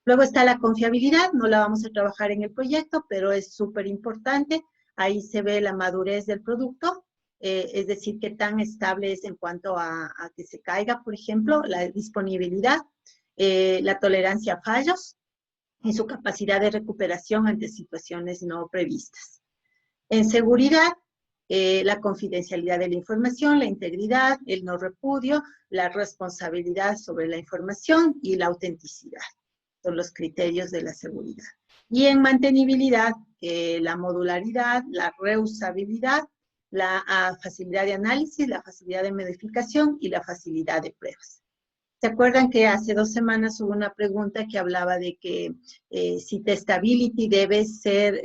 Speaker 2: Luego está la confiabilidad, no la vamos a trabajar en el proyecto, pero es súper importante. Ahí se ve la madurez del producto, es decir, qué tan estable es en cuanto a que se caiga, por ejemplo, la disponibilidad, la tolerancia a fallos y su capacidad de recuperación ante situaciones no previstas. En seguridad, la confidencialidad de la información, la integridad, el no repudio, la responsabilidad sobre la información y la autenticidad. Son los criterios de la seguridad. Y en mantenibilidad, la modularidad, la reusabilidad, la facilidad de análisis, la facilidad de modificación y la facilidad de pruebas. ¿Se acuerdan que hace 2 semanas hubo una pregunta que hablaba de que si testability debe ser,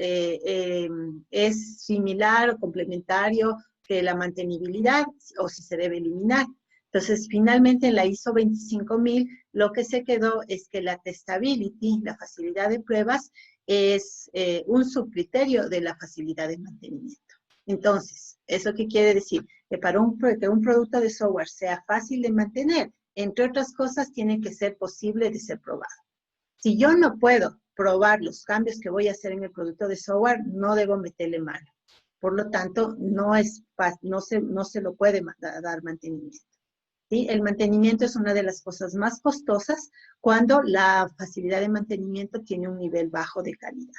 Speaker 2: es similar o complementario que la mantenibilidad o si se debe eliminar? Entonces, finalmente en la ISO 25000 lo que se quedó es que la testability, la facilidad de pruebas, es un subcriterio de la facilidad de mantenimiento. Entonces, ¿eso qué quiere decir? Que para que un producto de software sea fácil de mantener, entre otras cosas, tiene que ser posible de ser probado. Si yo no puedo probar los cambios que voy a hacer en el producto de software, no debo meterle mano. Por lo tanto, no se lo puede dar mantenimiento. ¿Sí? El mantenimiento es una de las cosas más costosas cuando la facilidad de mantenimiento tiene un nivel bajo de calidad.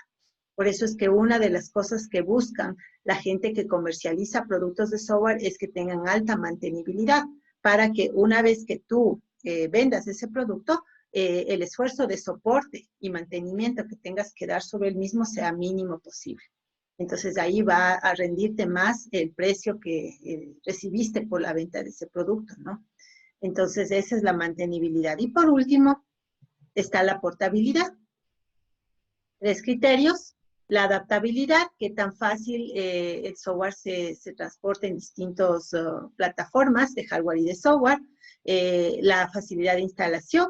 Speaker 2: Por eso es que una de las cosas que buscan la gente que comercializa productos de software es que tengan alta mantenibilidad, para que una vez que tú vendas ese producto, el esfuerzo de soporte y mantenimiento que tengas que dar sobre el mismo sea mínimo posible. Entonces ahí va a rendirte más el precio que recibiste por la venta de ese producto, ¿no? Entonces esa es la mantenibilidad. Y por último está la portabilidad. 3 criterios. La adaptabilidad, que tan fácil el software se transporta en distintas plataformas de hardware y de software. La facilidad de instalación,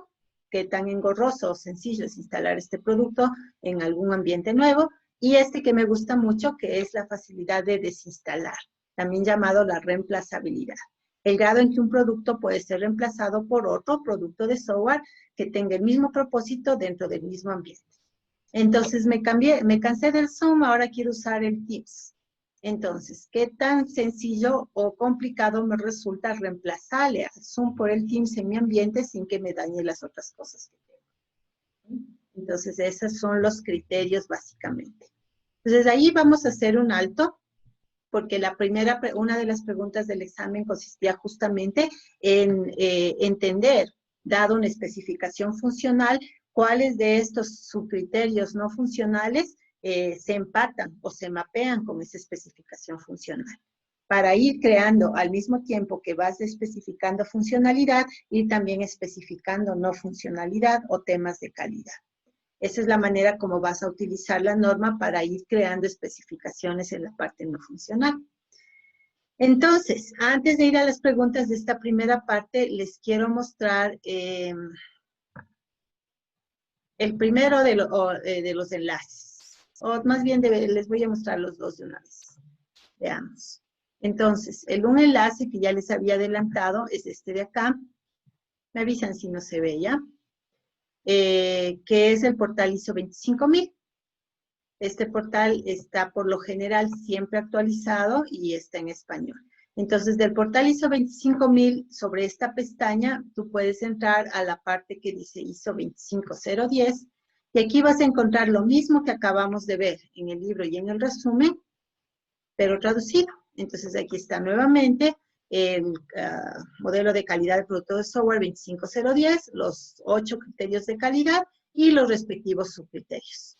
Speaker 2: que tan engorroso o sencillo es instalar este producto en algún ambiente nuevo. Y este que me gusta mucho, que es la facilidad de desinstalar, también llamado la reemplazabilidad. El grado en que un producto puede ser reemplazado por otro producto de software que tenga el mismo propósito dentro del mismo ambiente. Entonces me cansé del Zoom, ahora quiero usar el Teams. Entonces, ¿qué tan sencillo o complicado me resulta reemplazarle al Zoom por el Teams en mi ambiente sin que me dañe las otras cosas que tengo? Entonces, esos son los criterios básicamente. Entonces, ahí vamos a hacer un alto, porque una de las preguntas del examen consistía justamente en entender, dado una especificación funcional, cuáles de estos subcriterios no funcionales se empatan o se mapean con esa especificación funcional. Para ir creando al mismo tiempo que vas especificando funcionalidad, ir también especificando no funcionalidad o temas de calidad. Esa es la manera como vas a utilizar la norma para ir creando especificaciones en la parte no funcional. Entonces, antes de ir a las preguntas de esta primera parte, les quiero mostrar el primero de los enlaces. O más bien, les voy a mostrar los dos de una vez. Veamos. Entonces, un enlace que ya les había adelantado es este de acá. Me avisan si no se ve ya. Que es el portal ISO 25000. Este portal está por lo general siempre actualizado y está en español. Entonces, del portal ISO 25000, sobre esta pestaña, tú puedes entrar a la parte que dice ISO 25010, y aquí vas a encontrar lo mismo que acabamos de ver en el libro y en el resumen, pero traducido. Entonces, aquí está nuevamente el modelo de calidad de producto de software 25010, los 8 criterios de calidad y los respectivos subcriterios.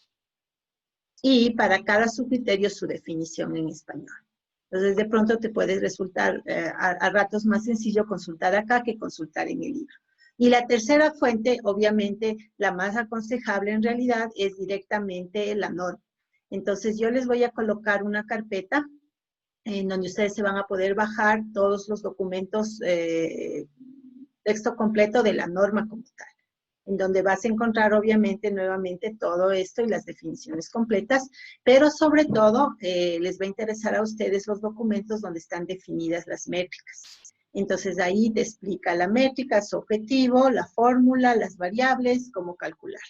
Speaker 2: Y para cada subcriterio su definición en español. Entonces, de pronto te puede resultar a ratos más sencillo consultar acá que consultar en el libro. Y la tercera fuente, obviamente, la más aconsejable en realidad, es directamente la norma. Entonces, yo les voy a colocar una carpeta en donde ustedes se van a poder bajar todos los documentos, texto completo de la norma como tal, en donde vas a encontrar obviamente nuevamente todo esto y las definiciones completas, pero sobre todo les va a interesar a ustedes los documentos donde están definidas las métricas. Entonces ahí te explica la métrica, su objetivo, la fórmula, las variables, cómo calcular.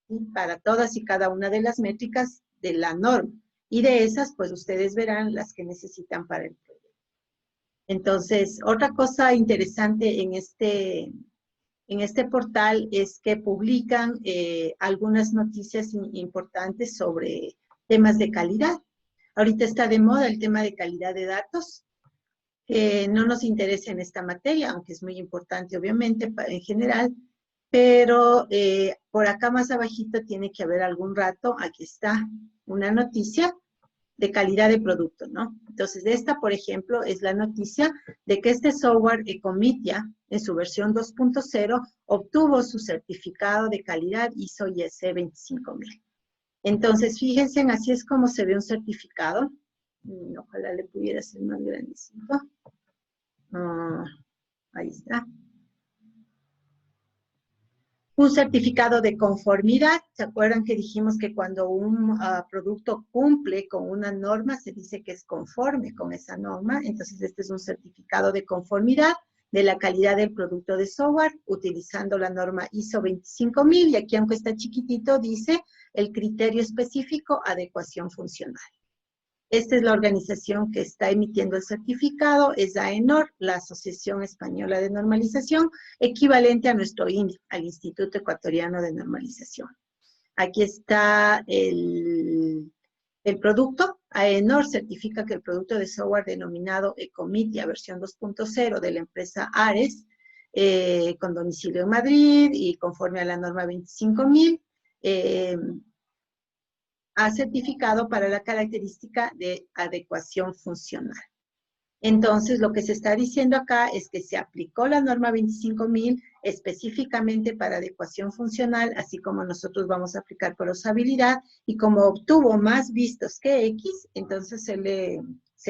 Speaker 2: ¿Sí? Para todas y cada una de las métricas de la norma. Y de esas, pues ustedes verán las que necesitan para el proyecto. Entonces, otra cosa interesante en este portal es que publican algunas noticias importantes sobre temas de calidad. Ahorita está de moda el tema de calidad de datos, que no nos interesa en esta materia, aunque es muy importante obviamente en general, pero por acá más abajito tiene que haber algún rato, aquí está una noticia de calidad de producto, ¿no? Entonces, esta, por ejemplo, es la noticia de que este software Ecomitia, en su versión 2.0, obtuvo su certificado de calidad ISO IEC 25000. Entonces, fíjense, así es como se ve un certificado. Ojalá le pudiera ser más grandecito. Ahí está. Un certificado de conformidad. ¿Se acuerdan que dijimos que cuando un producto cumple con una norma, se dice que es conforme con esa norma? Entonces, este es un certificado de conformidad de la calidad del producto de software, utilizando la norma ISO 25000, y aquí, aunque está chiquitito, dice el criterio específico, adecuación funcional. Esta es la organización que está emitiendo el certificado, es AENOR, la Asociación Española de Normalización, equivalente a nuestro INE, al Instituto Ecuatoriano de Normalización. Aquí está el producto. AENOR certifica que el producto de software denominado Ecomitia versión 2.0 de la empresa Ares, con domicilio en Madrid y conforme a la norma 25000, ha certificado para la característica de adecuación funcional. Entonces, lo que se está diciendo acá es que se aplicó la norma 25000 específicamente para adecuación funcional, así como nosotros vamos a aplicar por usabilidad, y como obtuvo más vistos que X, entonces se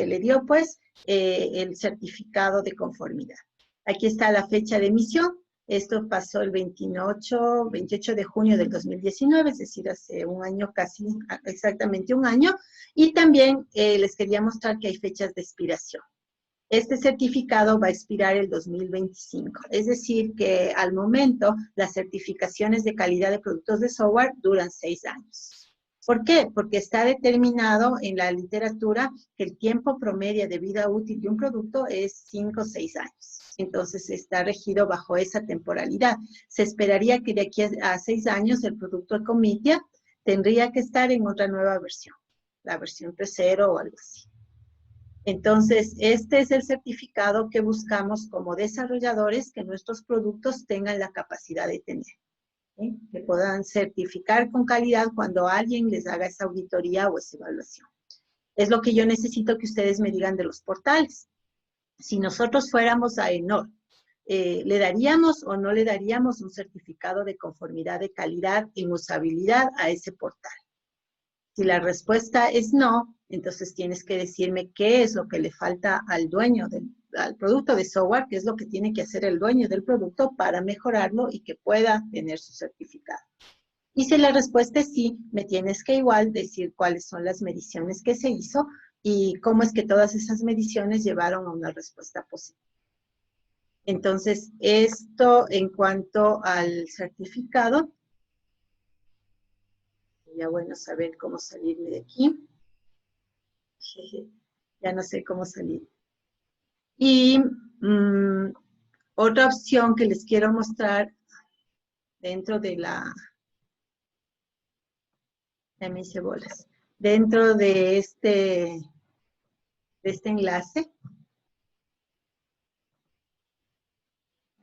Speaker 2: le dio, pues, el certificado de conformidad. Aquí está la fecha de emisión. Esto pasó el 28 de junio del 2019, es decir, hace un año, casi exactamente un año. Y también les quería mostrar que hay fechas de expiración. Este certificado va a expirar el 2025, es decir, que al momento las certificaciones de calidad de productos de software duran 6 años. ¿Por qué? Porque está determinado en la literatura que el tiempo promedio de vida útil de un producto es 5 o 6 años. Entonces está regido bajo esa temporalidad. Se esperaría que de aquí a 6 años el producto Ecomitia tendría que estar en otra nueva versión, la versión 3.0 o algo así. Entonces, este es el certificado que buscamos como desarrolladores, que nuestros productos tengan la capacidad de tener. ¿Sí? Que puedan certificar con calidad cuando alguien les haga esa auditoría o esa evaluación. Es lo que yo necesito que ustedes me digan de los portales. Si nosotros fuéramos a AENOR, ¿le daríamos o no le daríamos un certificado de conformidad de calidad en usabilidad a ese portal? Si la respuesta es no, entonces tienes que decirme qué es lo que le falta al dueño al producto de software, qué es lo que tiene que hacer el dueño del producto para mejorarlo y que pueda tener su certificado. Y si la respuesta es sí, me tienes que igual decir cuáles son las mediciones que se hizo y cómo es que todas esas mediciones llevaron a una respuesta positiva. Entonces, esto en cuanto al certificado. Ya bueno saber cómo salirme de aquí. Ya no sé cómo salir. Y otra opción que les quiero mostrar dentro de la... Ya me hice bolas. Dentro de este enlace.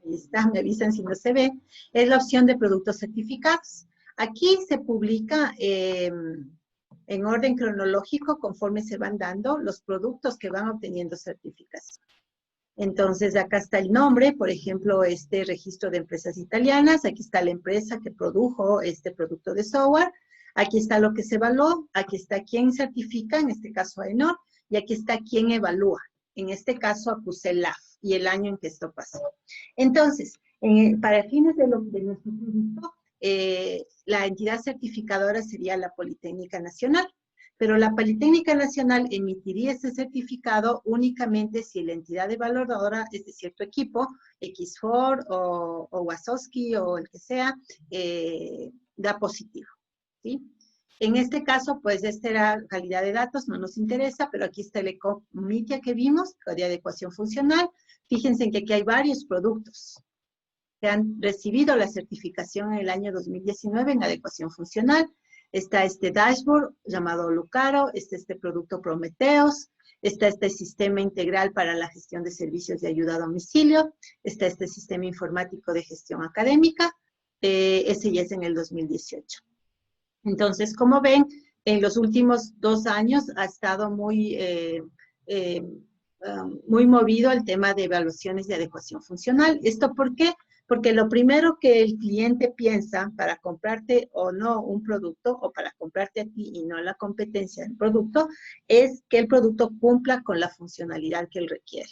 Speaker 2: Ahí está, me avisan si no se ve. Es la opción de productos certificados. Aquí se publica en orden cronológico conforme se van dando los productos que van obteniendo certificación. Entonces, acá está el nombre, por ejemplo, este registro de empresas italianas, aquí está la empresa que produjo este producto de software, aquí está lo que se evaluó, aquí está quién certifica, en este caso AENOR, y aquí está quién evalúa, en este caso ACUSELAF, y el año en que esto pasó. Entonces, para fines de nuestro producto, la entidad certificadora sería la Politécnica Nacional, pero la Politécnica Nacional emitiría ese certificado únicamente si la entidad evaluadora es de cierto equipo, X4 o Wasowski o el que sea, da positivo, ¿sí? En este caso, pues, esta era calidad de datos, no nos interesa, pero aquí está el ECOMITIA que vimos, de adecuación funcional. Fíjense que aquí hay varios productos que han recibido la certificación en el año 2019 en adecuación funcional. Está este dashboard llamado Lucaro, está este producto Prometheus, está este sistema integral para la gestión de servicios de ayuda a domicilio, está este sistema informático de gestión académica, ese ya es en el 2018. Entonces, como ven, en los últimos 2 años ha estado muy movido el tema de evaluaciones de adecuación funcional. ¿Esto por qué? Porque lo primero que el cliente piensa para comprarte o no un producto, o para comprarte a ti y no la competencia del producto, es que el producto cumpla con la funcionalidad que él requiere.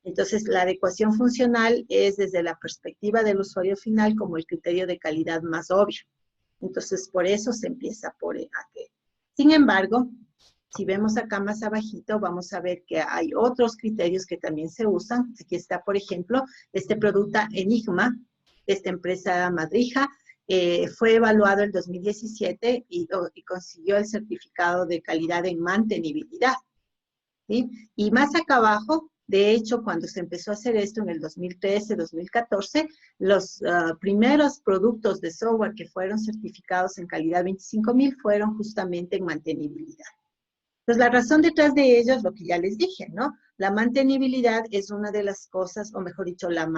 Speaker 2: Entonces, la adecuación funcional es desde la perspectiva del usuario final como el criterio de calidad más obvio. Entonces, por eso se empieza por aquel. Sin embargo, si vemos acá más abajito, vamos a ver que hay otros criterios que también se usan. Aquí está, por ejemplo, este producto Enigma, esta empresa madrija, fue evaluado en 2017 y consiguió el certificado de calidad en mantenibilidad, ¿sí? Y más acá abajo, de hecho, cuando se empezó a hacer esto en el 2013, 2014, los primeros productos de software que fueron certificados en calidad 25000 fueron justamente en mantenibilidad. Entonces, la razón detrás de ello es lo que ya les dije, ¿no? La mantenibilidad es una de las cosas, o mejor dicho, la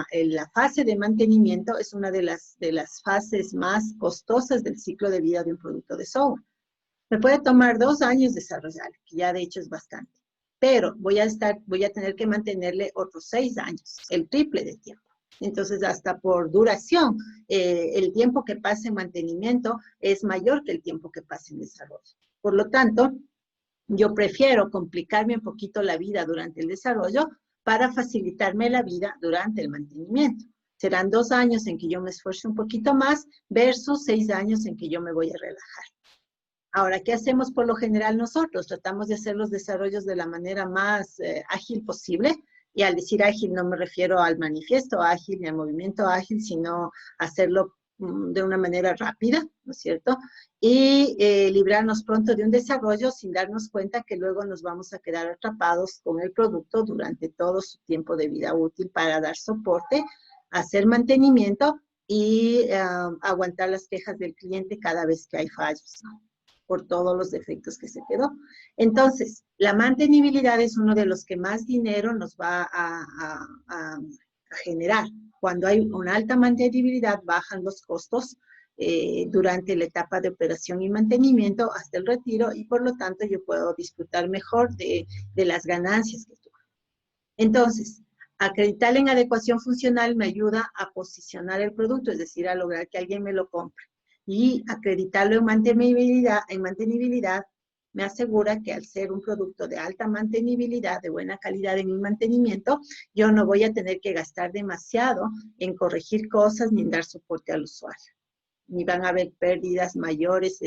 Speaker 2: fase de mantenimiento es una de las fases más costosas del ciclo de vida de un producto de software. Me puede tomar 2 años desarrollar, que ya de hecho es bastante. Pero voy a tener que mantenerle otros 6 años, el triple de tiempo. Entonces, hasta por duración, el tiempo que pasa en mantenimiento es mayor que el tiempo que pasa en desarrollo. Por lo tanto, yo prefiero complicarme un poquito la vida durante el desarrollo para facilitarme la vida durante el mantenimiento. Serán 2 años en que yo me esfuerce un poquito más versus 6 años en que yo me voy a relajar. Ahora, ¿qué hacemos por lo general nosotros? Tratamos de hacer los desarrollos de la manera más ágil posible. Y al decir ágil no me refiero al manifiesto ágil ni al movimiento ágil, sino hacerlo de una manera rápida, ¿no es cierto? Y librarnos pronto de un desarrollo sin darnos cuenta que luego nos vamos a quedar atrapados con el producto durante todo su tiempo de vida útil para dar soporte, hacer mantenimiento y aguantar las quejas del cliente cada vez que hay fallos, ¿no? Por todos los defectos que se quedó. Entonces, la mantenibilidad es uno de los que más dinero nos va a generar. Cuando hay una alta mantenibilidad, bajan los costos durante la etapa de operación y mantenimiento hasta el retiro, y por lo tanto yo puedo disfrutar mejor de las ganancias que tuve. Entonces, acreditar en adecuación funcional me ayuda a posicionar el producto, es decir, a lograr que alguien me lo compre. Y acreditarlo en mantenibilidad me asegura que al ser un producto de alta mantenibilidad, de buena calidad en mi mantenimiento, yo no voy a tener que gastar demasiado en corregir cosas ni en dar soporte al usuario. Ni van a haber pérdidas mayores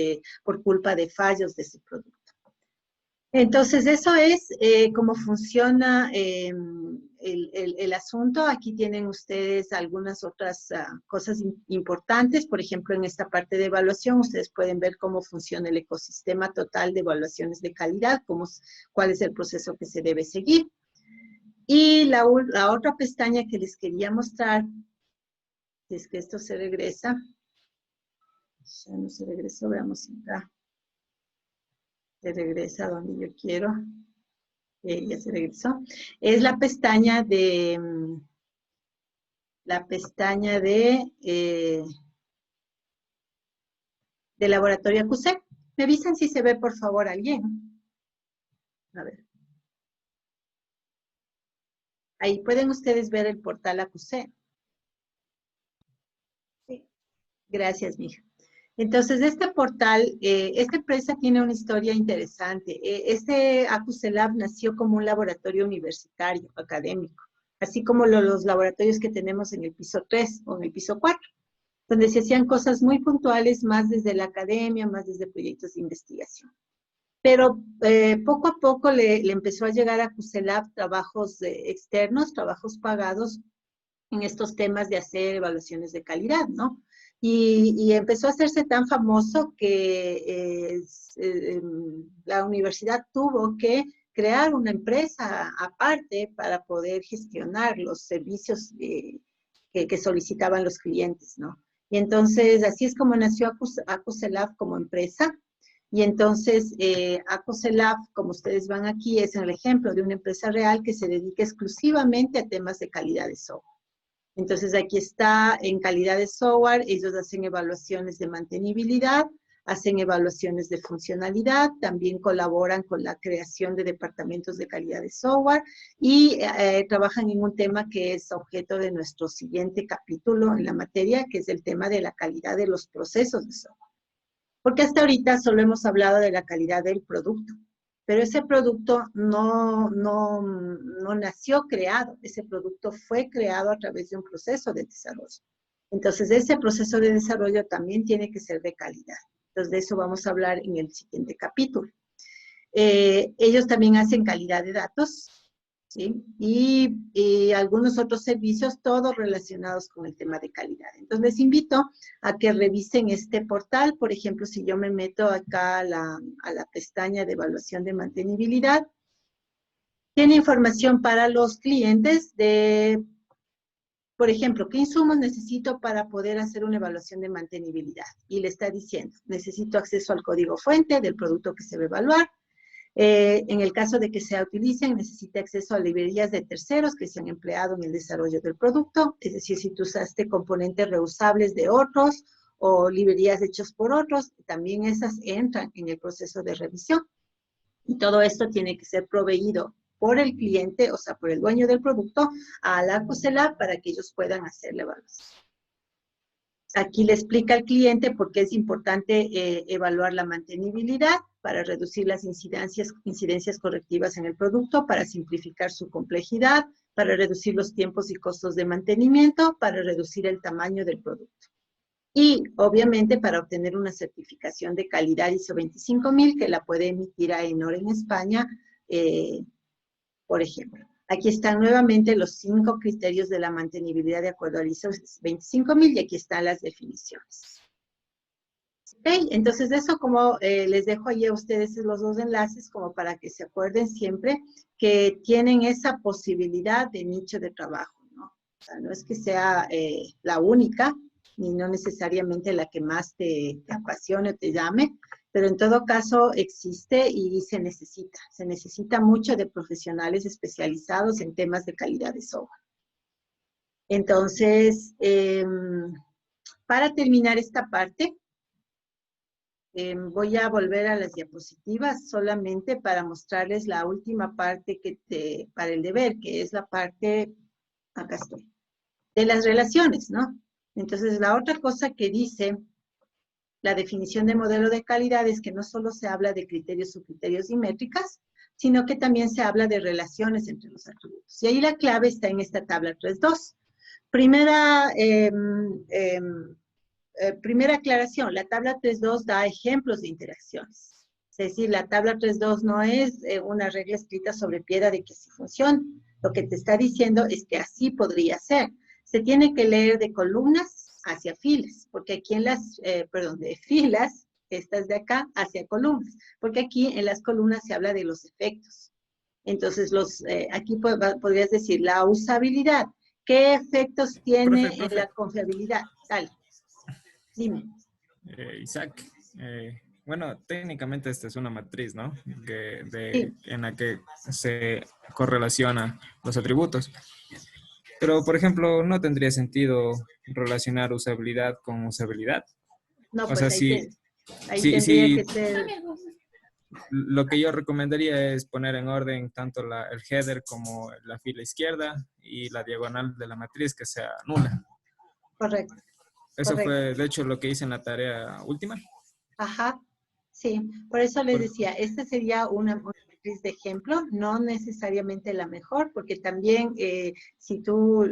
Speaker 2: por culpa de fallos de ese producto. Entonces, eso es cómo funciona el asunto. Aquí tienen ustedes algunas otras cosas importantes. Por ejemplo, en esta parte de evaluación, ustedes pueden ver cómo funciona el ecosistema total de evaluaciones de calidad, cuál es el proceso que se debe seguir. Y la otra pestaña que les quería mostrar, si es que esto se regresa, ya no se regresó, veamos si acá se regresa a donde yo quiero, ya se regresó, es la pestaña de, de laboratorio AQC. Me avisan si se ve, por favor, alguien. A ver. Ahí pueden ustedes ver el portal AQC. Sí. Gracias, mija. Entonces, este portal, esta empresa tiene una historia interesante. Este AQC Lab nació como un laboratorio universitario, académico, así como los laboratorios que tenemos en el piso 3 o en el piso 4, donde se hacían cosas muy puntuales, más desde la academia, más desde proyectos de investigación. Pero poco a poco le empezó a llegar a QCLab trabajos externos, trabajos pagados en estos temas de hacer evaluaciones de calidad, ¿no? Y empezó a hacerse tan famoso que la universidad tuvo que crear una empresa aparte para poder gestionar los servicios que solicitaban los clientes, ¿no? Y entonces, así es como nació AQCLab como empresa. Y entonces, AQCLab, como ustedes van aquí, es el ejemplo de una empresa real que se dedica exclusivamente a temas de calidad de software. Entonces, aquí está en calidad de software, ellos hacen evaluaciones de mantenibilidad, hacen evaluaciones de funcionalidad, también colaboran con la creación de departamentos de calidad de software y trabajan en un tema que es objeto de nuestro siguiente capítulo en la materia, que es el tema de la calidad de los procesos de software. Porque hasta ahorita solo hemos hablado de la calidad del producto, pero ese producto no nació creado, ese producto fue creado a través de un proceso de desarrollo. Entonces, ese proceso de desarrollo también tiene que ser de calidad. Entonces, de eso vamos a hablar en el siguiente capítulo. Ellos también hacen calidad de datos, ¿sí? Y algunos otros servicios, todos relacionados con el tema de calidad. Entonces, les invito a que revisen este portal. Por ejemplo, si yo me meto acá a la pestaña de evaluación de mantenibilidad, tiene información para los clientes de, por ejemplo, ¿qué insumos necesito para poder hacer una evaluación de mantenibilidad? Y le está diciendo, necesito acceso al código fuente del producto que se va a evaluar. En el caso de que se utilicen, necesita acceso a librerías de terceros que se han empleado en el desarrollo del producto, es decir, si tú usaste componentes reusables de otros o librerías hechas por otros, también esas entran en el proceso de revisión. Y todo esto tiene que ser proveído por el cliente, o sea, por el dueño del producto, a la AQCLab para que ellos puedan hacer la evaluación. Aquí le explica al cliente por qué es importante evaluar la mantenibilidad para reducir las incidencias correctivas en el producto, para simplificar su complejidad, para reducir los tiempos y costos de mantenimiento, para reducir el tamaño del producto. Y, obviamente, para obtener una certificación de calidad ISO 25000 que la puede emitir AENOR en España, por ejemplo. Aquí están nuevamente los 5 criterios de la mantenibilidad de acuerdo al ISO 25000 y aquí están las definiciones. Ok, entonces eso como les dejo ahí a ustedes los 2 enlaces como para que se acuerden siempre que tienen esa posibilidad de nicho de trabajo, ¿no? O sea, no es que sea la única, ni no necesariamente la que más te apasione o te llame, pero en todo caso existe y se necesita mucho de profesionales especializados en temas de calidad de software. Entonces, para terminar esta parte, voy a volver a las diapositivas solamente para mostrarles la última parte para el deber, que es la parte, acá estoy, de las relaciones, ¿no? Entonces, la otra cosa que dice la definición de modelo de calidad es que no solo se habla de criterios, subcriterios y métricas, sino que también se habla de relaciones entre los atributos. Y ahí la clave está en esta tabla 3.2. Primera aclaración, la tabla 3.2 da ejemplos de interacciones. Es decir, la tabla 3.2 no es una regla escrita sobre piedra de que así funciona. Lo que te está diciendo es que así podría ser. Se tiene que leer de columnas hacia filas, porque aquí en de filas, estas de acá, hacia columnas, porque aquí en las columnas se habla de los efectos. Entonces, aquí podrías decir la usabilidad. ¿Qué efectos tiene en
Speaker 3: Profe.
Speaker 2: la confiabilidad? Dale, dime.
Speaker 3: Isaac, bueno, técnicamente esta es una matriz, ¿no?
Speaker 2: Sí.
Speaker 3: En la que se correlacionan los atributos. Pero, por ejemplo, no tendría sentido relacionar usabilidad con usabilidad.
Speaker 2: No,
Speaker 3: O
Speaker 2: pues
Speaker 3: sea,
Speaker 2: ahí tendría que
Speaker 3: si
Speaker 2: ser...
Speaker 3: lo que yo recomendaría es poner en orden tanto el header como la fila izquierda y la diagonal de la matriz que sea nula.
Speaker 2: Correcto,
Speaker 3: Eso
Speaker 2: correcto.
Speaker 3: fue, de hecho, lo que hice en la tarea última.
Speaker 2: Ajá, sí. Por eso les
Speaker 3: Por-
Speaker 2: decía, esta sería una matriz de ejemplo, no necesariamente la mejor, porque también si tú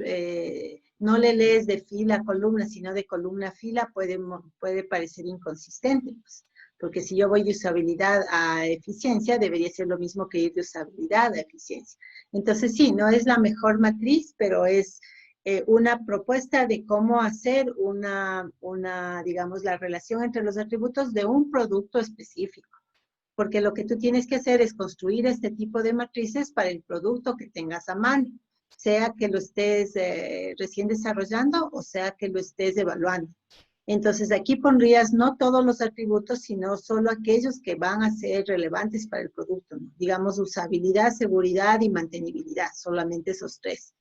Speaker 2: no le lees de fila a columna, sino de columna a fila, puede parecer inconsistente, pues. Porque si yo voy de usabilidad a eficiencia, debería ser lo mismo que ir de usabilidad a eficiencia. Entonces, sí, no es la mejor matriz, pero es una propuesta de cómo hacer digamos, la relación entre los atributos de un producto específico. Porque lo que tú tienes que hacer es construir este tipo de matrices para el producto que tengas a mano, sea que lo estés recién desarrollando o sea que lo estés evaluando. Entonces aquí pondrías no todos los atributos, sino solo aquellos que van a ser relevantes para el producto, ¿no? Digamos usabilidad, seguridad y mantenibilidad, solamente esos tres.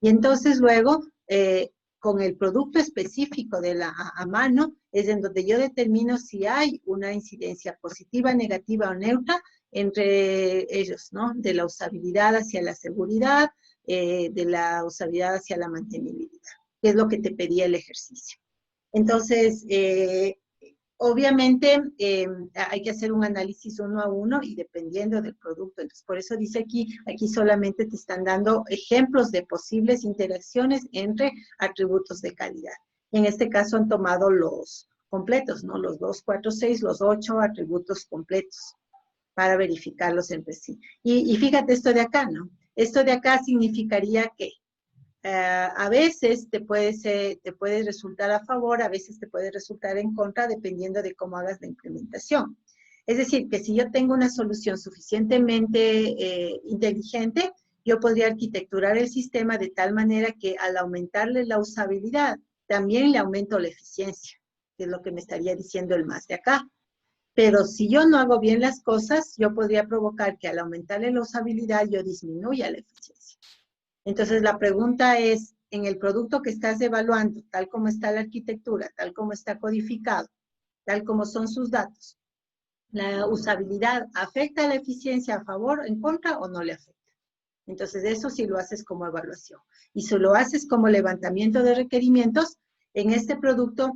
Speaker 2: Y entonces luego, con el producto específico a mano, es en donde yo determino si hay una incidencia positiva, negativa o neutra entre ellos, ¿no? De la usabilidad hacia la seguridad, de la usabilidad hacia la mantenibilidad, que es lo que te pedía el ejercicio. Entonces, obviamente hay que hacer un análisis uno a uno y dependiendo del producto. Entonces, por eso dice aquí solamente te están dando ejemplos de posibles interacciones entre atributos de calidad. En este caso han tomado los completos, ¿no? Los 2, 4, 6, los 8 atributos completos para verificarlos entre sí. Y fíjate esto de acá, ¿no? Esto de acá significaría que a veces te puede resultar a favor, a veces te puede resultar en contra, dependiendo de cómo hagas la implementación. Es decir, que si yo tengo una solución suficientemente inteligente, yo podría arquitecturar el sistema de tal manera que al aumentarle la usabilidad, también le aumento la eficiencia, que es lo que me estaría diciendo el más de acá. Pero si yo no hago bien las cosas, yo podría provocar que al aumentarle la usabilidad, yo disminuya la eficiencia. Entonces, la pregunta es, en el producto que estás evaluando, tal como está la arquitectura, tal como está codificado, tal como son sus datos, ¿la usabilidad afecta a la eficiencia a favor, en contra o no le afecta? Entonces, eso sí lo haces como evaluación. Y si lo haces como levantamiento de requerimientos, en este producto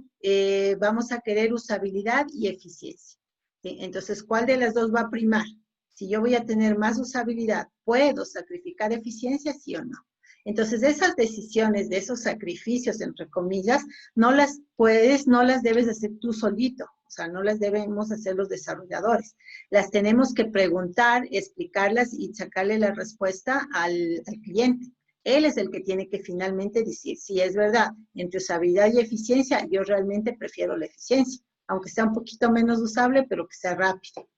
Speaker 2: vamos a querer usabilidad y eficiencia. ¿Sí? Entonces, ¿cuál de las dos va a primar? Si yo voy a tener más usabilidad, ¿puedo sacrificar eficiencia, sí o no? Entonces, esas decisiones de esos sacrificios, entre comillas, no las debes hacer tú solito. O sea, no las debemos hacer los desarrolladores. Las tenemos que preguntar, explicarlas y sacarle la respuesta al cliente. Él es el que tiene que finalmente decir si es verdad. Entre usabilidad y eficiencia, yo realmente prefiero la eficiencia, aunque sea un poquito menos usable, pero que sea rápido.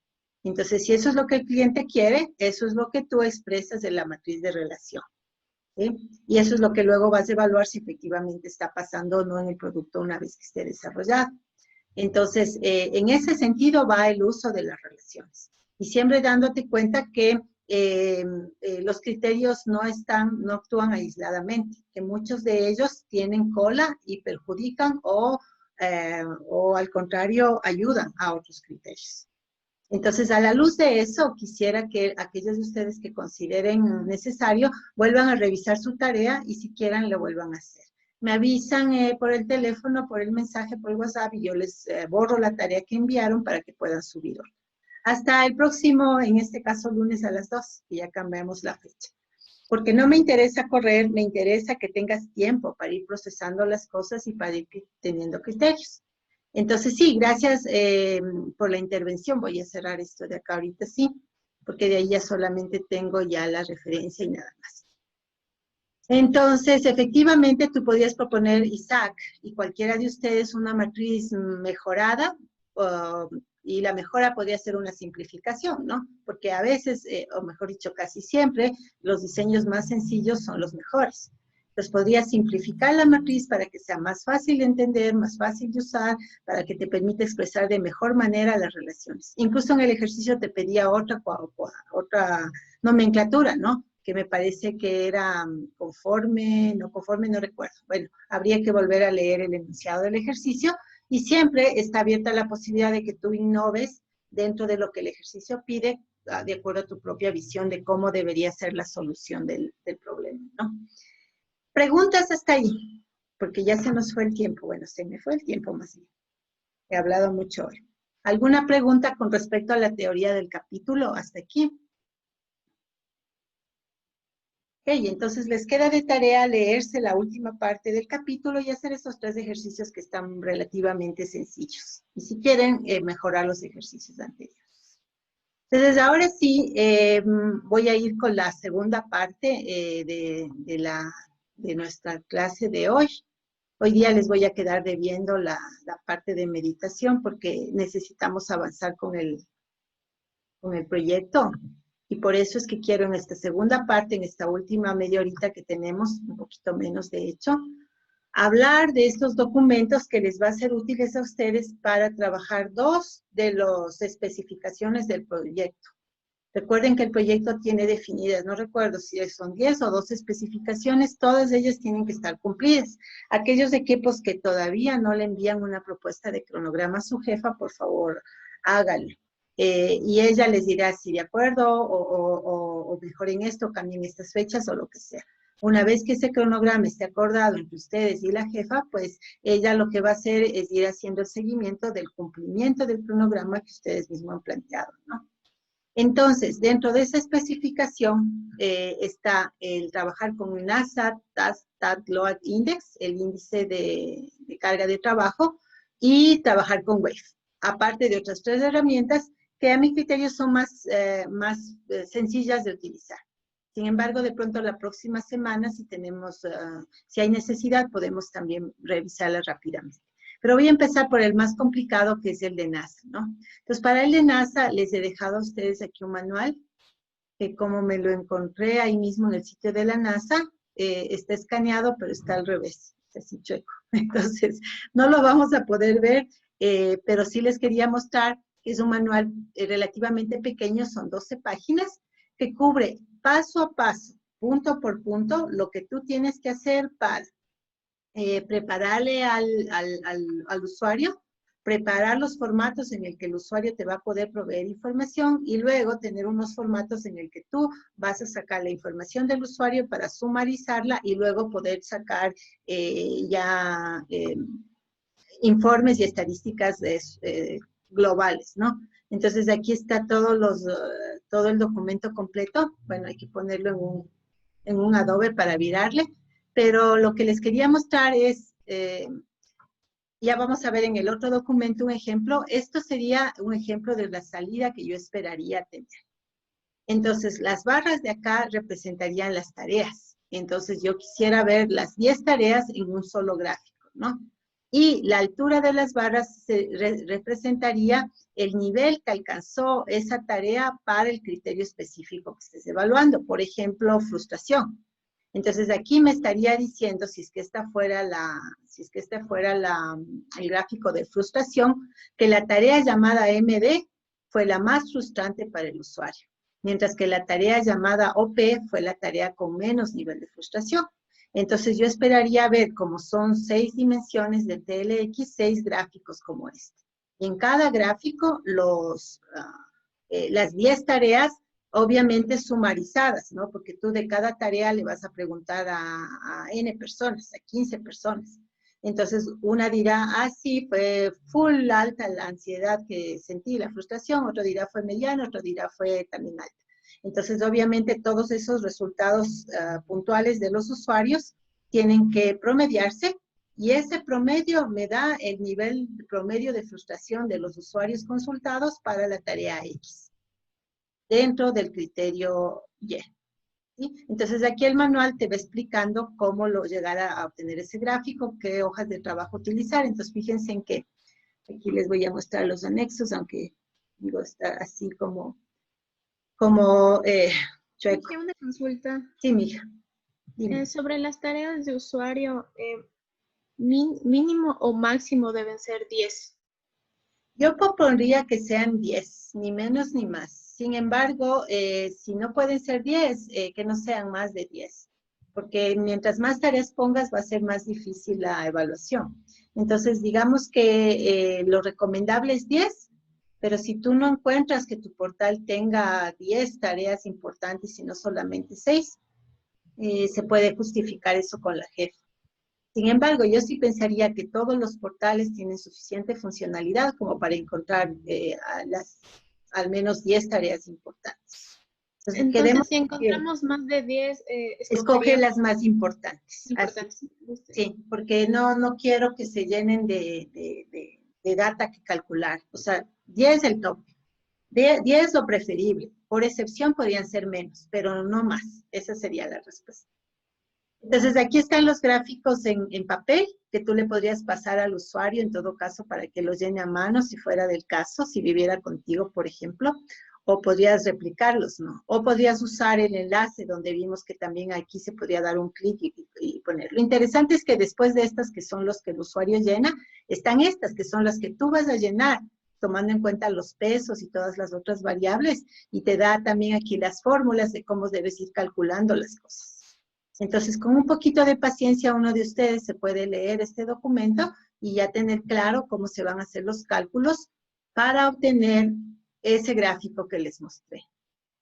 Speaker 2: Entonces, si eso es lo que el cliente quiere, eso es lo que tú expresas en la matriz de relación. ¿Sí? Y eso es lo que luego vas a evaluar si efectivamente está pasando o no en el producto una vez que esté desarrollado. Entonces, en ese sentido va el uso de las relaciones. Y siempre dándote cuenta que los criterios no actúan aisladamente, que muchos de ellos tienen cola y perjudican o al contrario ayudan a otros criterios. Entonces, a la luz de eso, quisiera que aquellos de ustedes que consideren necesario vuelvan a revisar su tarea y si quieran lo vuelvan a hacer. Me avisan por el teléfono, por el mensaje, por el WhatsApp y yo les borro la tarea que enviaron para que puedan subir. Hasta el próximo, en este caso lunes a las 2, que ya cambiamos la fecha. Porque no me interesa correr, me interesa que tengas tiempo para ir procesando las cosas y para ir teniendo criterios. Entonces, sí, gracias por la intervención. Voy a cerrar esto de acá ahorita, sí, porque de ahí ya solamente tengo ya la referencia y nada más. Entonces, efectivamente, tú podías proponer, Isaac, y cualquiera de ustedes una matriz mejorada, y la mejora podría ser una simplificación, ¿no? Porque a veces, o mejor dicho, casi siempre, los diseños más sencillos son los mejores. Entonces podría simplificar la matriz para que sea más fácil de entender, más fácil de usar, para que te permita expresar de mejor manera las relaciones. Incluso en el ejercicio te pedía otra nomenclatura, ¿no? Que me parece que era conforme, no recuerdo. Bueno, habría que volver a leer el enunciado del ejercicio y siempre está abierta la posibilidad de que tú innoves dentro de lo que el ejercicio pide, de acuerdo a tu propia visión de cómo debería ser la solución del problema, ¿no? Preguntas hasta ahí, porque ya se nos fue el tiempo. Bueno, se me fue el tiempo más bien. He hablado mucho hoy. ¿Alguna pregunta con respecto a la teoría del capítulo hasta aquí? Ok, entonces les queda de tarea leerse la última parte del capítulo y hacer esos 3 ejercicios que están relativamente sencillos. Y si quieren, mejorar los ejercicios anteriores. Entonces, ahora sí, voy a ir con la segunda parte de nuestra clase de hoy. Hoy día les voy a quedar debiendo la parte de meditación porque necesitamos avanzar con el proyecto. Y por eso es que quiero en esta segunda parte, en esta última media horita que tenemos, un poquito menos de hecho, hablar de estos documentos que les va a ser útiles a ustedes para trabajar 2 de las especificaciones del proyecto. Recuerden que el proyecto tiene definidas, no recuerdo si son 10 o 12 especificaciones, todas ellas tienen que estar cumplidas. Aquellos equipos que todavía no le envían una propuesta de cronograma a su jefa, por favor, háganlo. Y ella les dirá si de acuerdo o mejoren esto, cambien estas fechas o lo que sea. Una vez que ese cronograma esté acordado entre ustedes y la jefa, pues ella lo que va a hacer es ir haciendo el seguimiento del cumplimiento del cronograma que ustedes mismos han planteado, ¿no? Entonces, dentro de esa especificación está el trabajar con un NASA Task Load Index, el índice de carga de trabajo, y trabajar con Wave, aparte de otras 3 herramientas que a mi criterio son más sencillas de utilizar. Sin embargo, de pronto la próxima semana, si hay necesidad, podemos también revisarlas rápidamente. Pero voy a empezar por el más complicado, que es el de NASA, ¿no? Entonces, para el de NASA, les he dejado a ustedes aquí un manual, que como me lo encontré ahí mismo en el sitio de la NASA, está escaneado, pero está al revés, está así chueco. Entonces, no lo vamos a poder ver, pero sí les quería mostrar que es un manual relativamente pequeño, son 12 páginas, que cubre paso a paso, punto por punto, lo que tú tienes que hacer para prepararle al usuario, preparar los formatos en el que el usuario te va a poder proveer información y luego tener unos formatos en el que tú vas a sacar la información del usuario para sumarizarla y luego poder sacar informes y estadísticas globales, ¿no? Entonces aquí está todo el documento completo. Bueno, hay que ponerlo en un Adobe para virarle. Pero lo que les quería mostrar es, ya vamos a ver en el otro documento un ejemplo. Esto sería un ejemplo de la salida que yo esperaría tener. Entonces, las barras de acá representarían las tareas. Entonces, yo quisiera ver las 10 tareas en un solo gráfico, ¿no? Y la altura de las barras representaría el nivel que alcanzó esa tarea para el criterio específico que estés evaluando. Por ejemplo, frustración. Entonces, aquí me estaría diciendo, si es que esta fuera el gráfico de frustración, que la tarea llamada MD fue la más frustrante para el usuario, mientras que la tarea llamada OP fue la tarea con menos nivel de frustración. Entonces, yo esperaría ver, como son 6 dimensiones de TLX, 6 gráficos como este. Y en cada gráfico, las 10 tareas obviamente sumarizadas, ¿no? Porque tú de cada tarea le vas a preguntar a N personas, a 15 personas. Entonces, una dirá, sí, fue full alta la ansiedad que sentí, la frustración, otro dirá fue mediano, otro dirá fue también alta. Entonces, obviamente, todos esos resultados puntuales de los usuarios tienen que promediarse y ese promedio me da el nivel promedio de frustración de los usuarios consultados para la tarea X dentro del criterio Y. ¿Sí? Entonces, aquí el manual te va explicando cómo llegar a obtener ese gráfico, qué hojas de trabajo utilizar. Entonces, fíjense en que Aquí les voy a mostrar los anexos, aunque digo, está así como chueco.
Speaker 5: Dije una consulta
Speaker 2: Sí, mija, dime.
Speaker 5: sobre las tareas de usuario, mínimo o máximo deben ser 10.
Speaker 2: Yo propondría que sean 10, ni menos ni más. Sin embargo, si no pueden ser 10, que no sean más de 10, porque mientras más tareas pongas va a ser más difícil la evaluación. Entonces, digamos que lo recomendable es 10, pero si tú no encuentras que tu portal tenga 10 tareas importantes y no solamente 6, se puede justificar eso con la jefa. Sin embargo, yo sí pensaría que todos los portales tienen suficiente funcionalidad como para encontrar al menos 10 tareas importantes.
Speaker 5: Entonces, si encontramos más de 10,
Speaker 2: escoge las más importantes.
Speaker 5: Importantes.
Speaker 2: Sí, porque no quiero que se llenen de data que calcular. O sea, 10 el tope. 10 lo preferible. Por excepción podrían ser menos, pero no más. Esa sería la respuesta. Entonces, aquí están los gráficos en papel que tú le podrías pasar al usuario, en todo caso, para que los llene a mano, si fuera del caso, si viviera contigo, por ejemplo, o podrías replicarlos, ¿no? O podrías usar el enlace donde vimos que también aquí se podría dar un clic y poner. Lo interesante es que después de estas, que son los que el usuario llena, están estas, que son las que tú vas a llenar, tomando en cuenta los pesos y todas las otras variables, y te da también aquí las fórmulas de cómo debes ir calculando las cosas. Entonces, con un poquito de paciencia, uno de ustedes se puede leer este documento y ya tener claro cómo se van a hacer los cálculos para obtener ese gráfico que les mostré.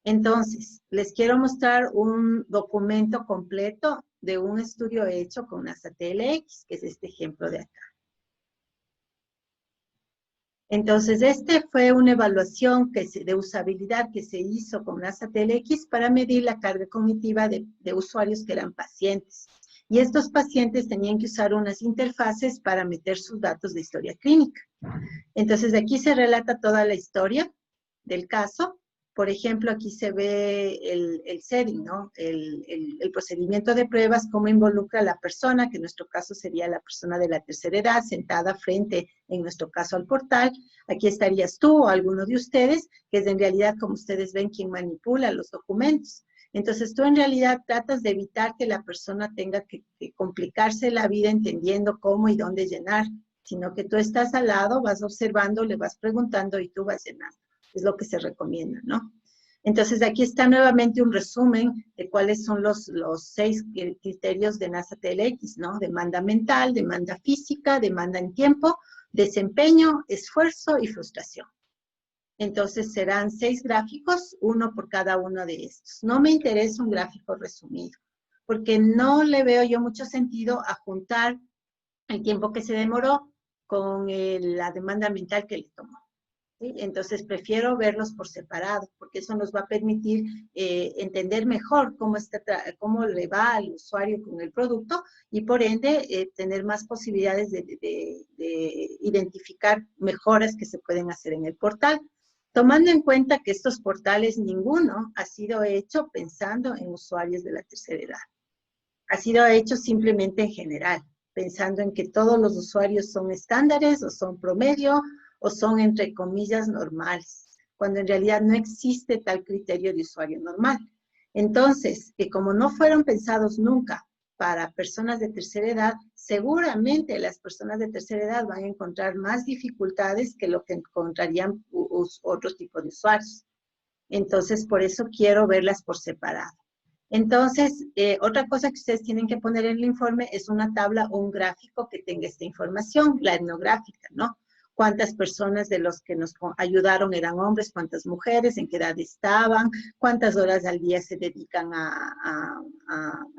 Speaker 2: Entonces, les quiero mostrar un documento completo de un estudio hecho con NASA TLX, que es este ejemplo de acá. Entonces, este fue una evaluación de usabilidad que se hizo con NASA TLX para medir la carga cognitiva de usuarios que eran pacientes. Y estos pacientes tenían que usar unas interfaces para meter sus datos de historia clínica. Entonces, aquí se relata toda la historia del caso. Por ejemplo, aquí se ve el setting, ¿no? El procedimiento de pruebas, cómo involucra a la persona, que en nuestro caso sería la persona de la tercera edad, sentada frente, en nuestro caso, al portal. Aquí estarías tú o alguno de ustedes, que es en realidad, como ustedes ven, quien manipula los documentos. Entonces, tú en realidad tratas de evitar que la persona tenga que complicarse la vida entendiendo cómo y dónde llenar, sino que tú estás al lado, vas observando, le vas preguntando y tú vas llenando. Es lo que se recomienda, ¿no? Entonces, aquí está nuevamente un resumen de cuáles son los 6 criterios de NASA TLX, ¿no? Demanda mental, demanda física, demanda en tiempo, desempeño, esfuerzo y frustración. Entonces, serán 6 gráficos, uno por cada uno de estos. No me interesa un gráfico resumido, porque no le veo yo mucho sentido a juntar el tiempo que se demoró con la demanda mental que le tomó. ¿Sí? Entonces, prefiero verlos por separado, porque eso nos va a permitir entender mejor cómo le va al usuario con el producto y, por ende, tener más posibilidades de identificar mejoras que se pueden hacer en el portal. Tomando en cuenta que estos portales, ninguno ha sido hecho pensando en usuarios de la tercera edad. Ha sido hecho simplemente en general, pensando en que todos los usuarios son estándares o son promedio, o son, entre comillas, normales, cuando en realidad no existe tal criterio de usuario normal. Entonces, que como no fueron pensados nunca para personas de tercera edad, seguramente las personas de tercera edad van a encontrar más dificultades que lo que encontrarían otros tipos de usuarios. Entonces, por eso quiero verlas por separado. Entonces, otra cosa que ustedes tienen que poner en el informe es una tabla o un gráfico que tenga esta información, la etnográfica, ¿no? Cuántas personas de los que nos ayudaron eran hombres, cuántas mujeres, en qué edad estaban, cuántas horas al día se dedican a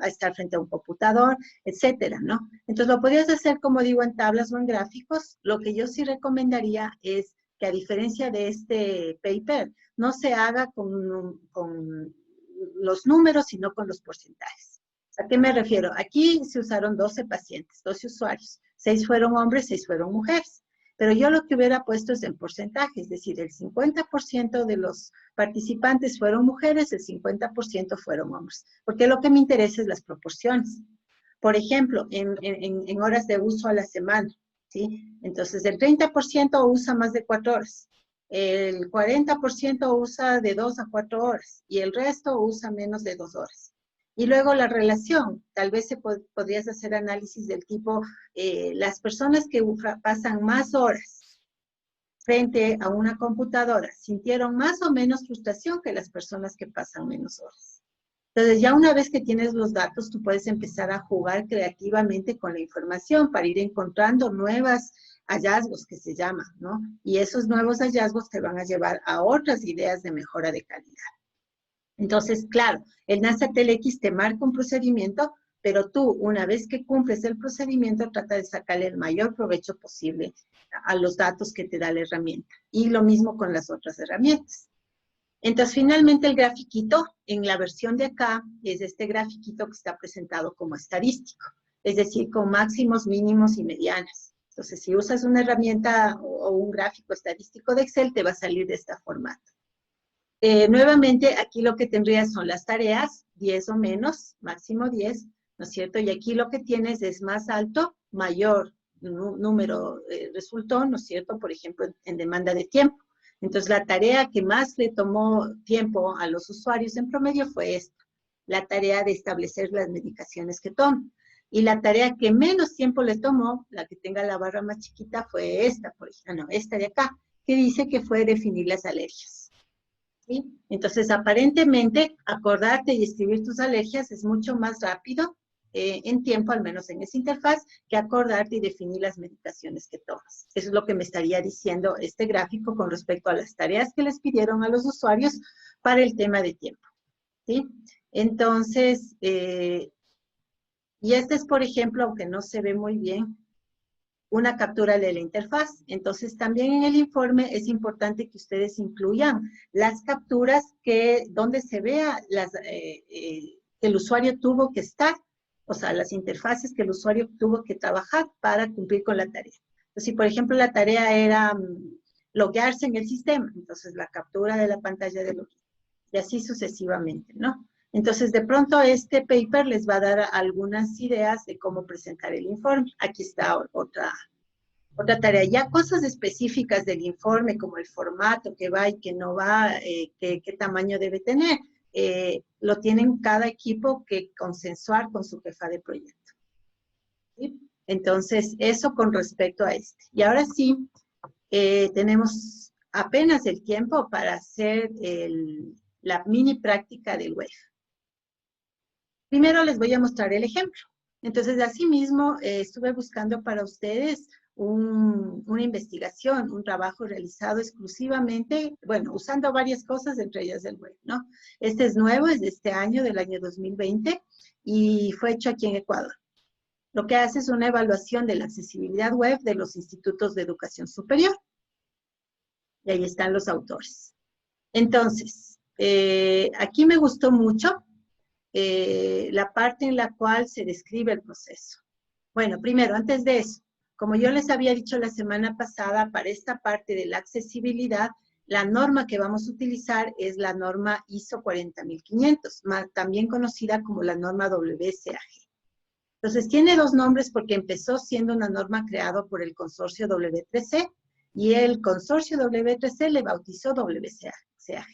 Speaker 2: estar frente a un computador, etcétera, ¿no? Entonces, lo podrías hacer, como digo, en tablas o en gráficos. Lo que yo sí recomendaría es que, a diferencia de este paper, no se haga con los números, sino con los porcentajes. ¿A qué me refiero? Aquí se usaron 12 pacientes, 12 usuarios. 6 fueron hombres, 6 fueron mujeres. Pero yo lo que hubiera puesto es en porcentaje, es decir, el 50% de los participantes fueron mujeres, el 50% fueron hombres, porque lo que me interesa es las proporciones. Por ejemplo, en horas de uso a la semana, ¿sí? Entonces, el 30% usa más de 4 horas. El 40% usa de 2 a 4 horas y el resto usa menos de 2 horas. Y luego la relación, tal vez podrías hacer análisis del tipo, las personas que pasan más horas frente a una computadora sintieron más o menos frustración que las personas que pasan menos horas. Entonces, ya una vez que tienes los datos, tú puedes empezar a jugar creativamente con la información para ir encontrando nuevos hallazgos que se llaman, ¿no? Y esos nuevos hallazgos te van a llevar a otras ideas de mejora de calidad. Entonces, claro, el NASA TLX te marca un procedimiento, pero tú, una vez que cumples el procedimiento, trata de sacarle el mayor provecho posible a los datos que te da la herramienta. Y lo mismo con las otras herramientas. Entonces, finalmente el grafiquito, en la versión de acá, es este grafiquito que está presentado como estadístico, es decir, con máximos, mínimos y medianas. Entonces, si usas una herramienta o un gráfico estadístico de Excel, te va a salir de este formato. Nuevamente, aquí lo que tendrías son las tareas, 10 o menos, máximo 10, ¿no es cierto? Y aquí lo que tienes es más alto, mayor número resultó, ¿no es cierto? Por ejemplo, en demanda de tiempo. Entonces, la tarea que más le tomó tiempo a los usuarios en promedio fue esta, la tarea de establecer las medicaciones que toman. Y la tarea que menos tiempo le tomó, la que tenga la barra más chiquita, fue esta, por ejemplo, no, esta de acá, que dice que fue definir las alergias. ¿Sí? Entonces, aparentemente, acordarte y escribir tus alergias es mucho más rápido en tiempo, al menos en esa interfaz, que acordarte y definir las medicaciones que tomas. Eso es lo que me estaría diciendo este gráfico con respecto a las tareas que les pidieron a los usuarios para el tema de tiempo. ¿Sí? Entonces, y este es, por ejemplo, aunque no se ve muy bien, una captura de la interfaz. Entonces, también en el informe es importante que ustedes incluyan las capturas donde se vea que el usuario tuvo que estar, o sea, las interfaces que el usuario tuvo que trabajar para cumplir con la tarea. Entonces, si por ejemplo la tarea era loguearse en el sistema, entonces la captura de la pantalla de login, y así sucesivamente, ¿no? Entonces, de pronto este paper les va a dar algunas ideas de cómo presentar el informe. Aquí está otra tarea. Ya cosas específicas del informe, como el formato que va y que no va, qué tamaño debe tener, lo tienen cada equipo que consensuar con su jefa de proyecto. ¿Sí? Entonces, eso con respecto a este. Y ahora sí, tenemos apenas el tiempo para hacer la mini práctica del web. Primero les voy a mostrar el ejemplo. Entonces, asimismo, estuve buscando para ustedes una investigación, un trabajo realizado exclusivamente, bueno, usando varias cosas, entre ellas el web, ¿no? Este es nuevo, es de este año, del año 2020, y fue hecho aquí en Ecuador. Lo que hace es una evaluación de la accesibilidad web de los institutos de educación superior. Y ahí están los autores. Entonces, aquí me gustó mucho la parte en la cual se describe el proceso. Bueno, primero, antes de eso, como yo les había dicho la semana pasada, para esta parte de la accesibilidad, la norma que vamos a utilizar es la norma ISO 40500, también conocida como la norma WCAG. Entonces, tiene dos nombres porque empezó siendo una norma creada por el consorcio W3C y el consorcio W3C le bautizó WCAG.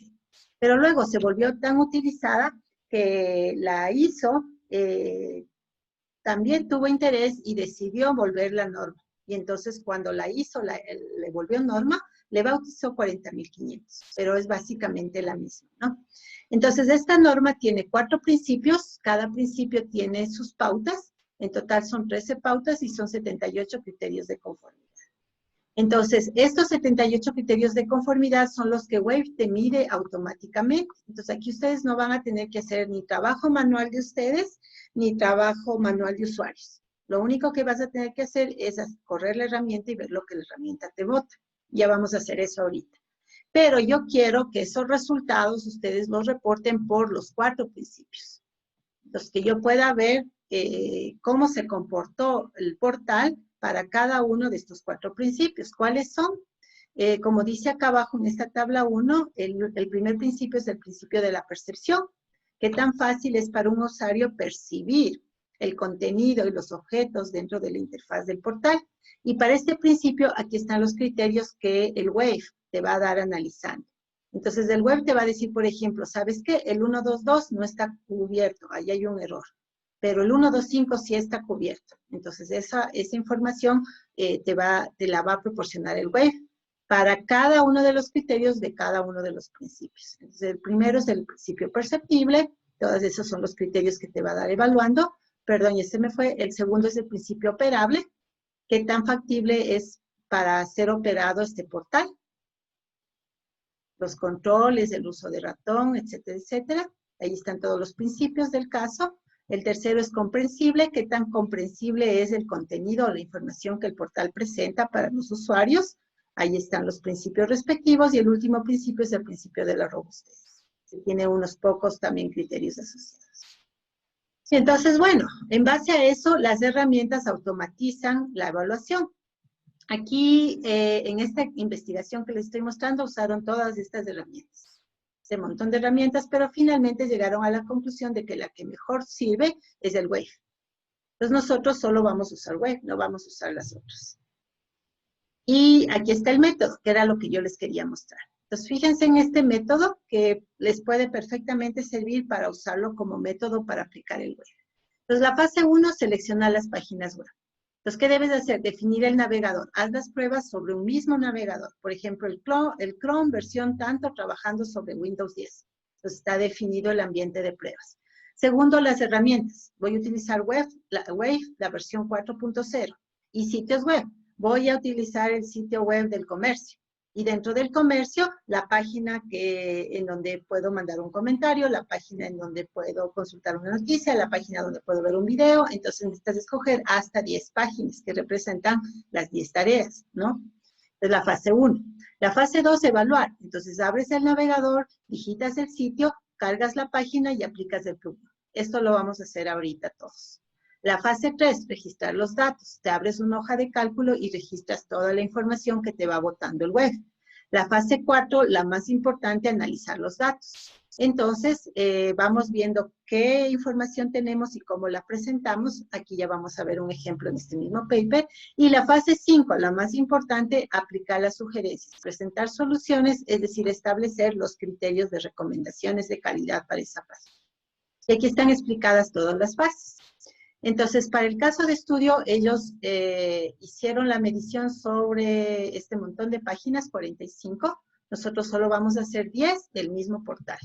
Speaker 2: Pero luego se volvió tan utilizada que la ISO también tuvo interés y decidió volver la norma. Y entonces cuando la ISO le volvió norma, le bautizó 40500, pero es básicamente la misma, ¿no? Entonces esta norma tiene 4 principios, cada principio tiene sus pautas, en total son 13 pautas y son 78 criterios de conformidad. Entonces, estos 78 criterios de conformidad son los que Wave te mide automáticamente. Entonces, aquí ustedes no van a tener que hacer ni trabajo manual de ustedes, ni trabajo manual de usuarios. Lo único que vas a tener que hacer es correr la herramienta y ver lo que la herramienta te bota. Ya vamos a hacer eso ahorita. Pero yo quiero que esos resultados ustedes los reporten por los 4 principios. Entonces, que yo pueda ver cómo se comportó el portal para cada uno de estos 4 principios. ¿Cuáles son? Como dice acá abajo en esta tabla 1, el primer principio es el principio de la percepción. ¿Qué tan fácil es para un usuario percibir el contenido y los objetos dentro de la interfaz del portal. Y para este principio, aquí están los criterios que el Wave te va a dar analizando. Entonces, el Wave te va a decir, por ejemplo, ¿sabes qué? El 122 no está cubierto, ahí hay un error. Pero el 125 sí está cubierto. Entonces, esa información te la va a proporcionar el Wave para cada uno de los criterios de cada uno de los principios. Entonces, el primero es el principio perceptible. Todos esos son los criterios que te va a dar evaluando. Perdón, ese me fue. El segundo es el principio operable. ¿Qué tan factible es para ser operado este portal? Los controles, el uso de ratón, etcétera, etcétera. Ahí están todos los principios del caso. El tercero es comprensible. ¿Qué tan comprensible es el contenido o la información que el portal presenta para los usuarios? Ahí están los principios respectivos. Y el último principio es el principio de la robustez. Se tiene unos pocos también criterios asociados. Y entonces, bueno, en base a eso, las herramientas automatizan la evaluación. Aquí, en esta investigación que les estoy mostrando, usaron todas estas herramientas. Este montón de herramientas, pero finalmente llegaron a la conclusión de que la que mejor sirve es el Wave. Entonces nosotros solo vamos a usar Wave, no vamos a usar las otras. Y aquí está el método, que era lo que yo les quería mostrar. Entonces fíjense en este método que les puede perfectamente servir para usarlo como método para aplicar el Wave. Entonces la fase 1, seleccionar las páginas web. Entonces, ¿qué debes hacer? Definir el navegador. Haz las pruebas sobre un mismo navegador. Por ejemplo, el Chrome versión tanto trabajando sobre Windows 10. Entonces, está definido el ambiente de pruebas. Segundo, las herramientas. Voy a utilizar Wave, la versión 4.0. Y sitios web. Voy a utilizar el sitio web del comercio. Y dentro del comercio, la página en donde puedo mandar un comentario, la página en donde puedo consultar una noticia, la página donde puedo ver un video. Entonces necesitas escoger hasta 10 páginas que representan las 10 tareas, ¿no? Es la fase 1. La fase 2, evaluar. Entonces abres el navegador, digitas el sitio, cargas la página y aplicas el plugin. Esto lo vamos a hacer ahorita todos. La fase 3, registrar los datos. Te abres una hoja de cálculo y registras toda la información que te va botando el web. La fase 4, la más importante, analizar los datos. Entonces, vamos viendo qué información tenemos y cómo la presentamos. Aquí ya vamos a ver un ejemplo en este mismo paper. Y la fase 5, la más importante, aplicar las sugerencias. Presentar soluciones, es decir, establecer los criterios de recomendaciones de calidad para esa página. Y aquí están explicadas todas las fases. Entonces, para el caso de estudio, ellos hicieron la medición sobre este montón de páginas, 45. Nosotros solo vamos a hacer 10 del mismo portal.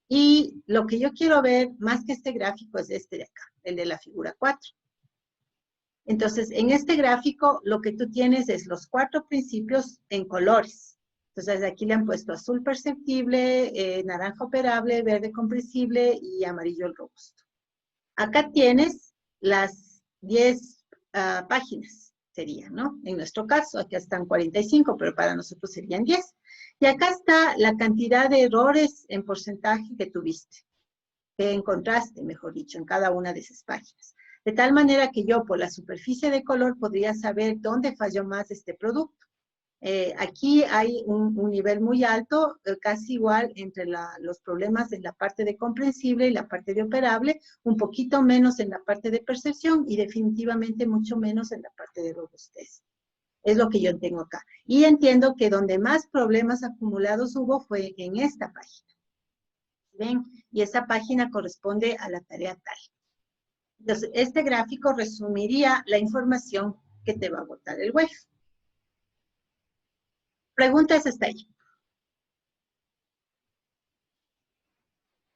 Speaker 2: Y lo que yo quiero ver, más que este gráfico, es este de acá, el de la figura 4. Entonces, en este gráfico, lo que tú tienes es los 4 principios en colores. Entonces, aquí le han puesto azul perceptible, naranja operable, verde comprensible y amarillo robusto. Acá tienes las 10 páginas, serían, ¿no? En nuestro caso, acá están 45, pero para nosotros serían 10. Y acá está la cantidad de errores en porcentaje que tuviste, que encontraste, mejor dicho, en cada una de esas páginas. De tal manera que yo, por la superficie de color, podría saber dónde falló más este producto. Aquí hay un nivel muy alto, casi igual entre los problemas en la parte de comprensible y la parte de operable, un poquito menos en la parte de percepción y definitivamente mucho menos en la parte de robustez. Es lo que yo tengo acá. Y entiendo que donde más problemas acumulados hubo fue en esta página. ¿Ven? Y esa página corresponde a la tarea tal. Entonces, este gráfico resumiría la información que te va a botar el web. Preguntas hasta ahí.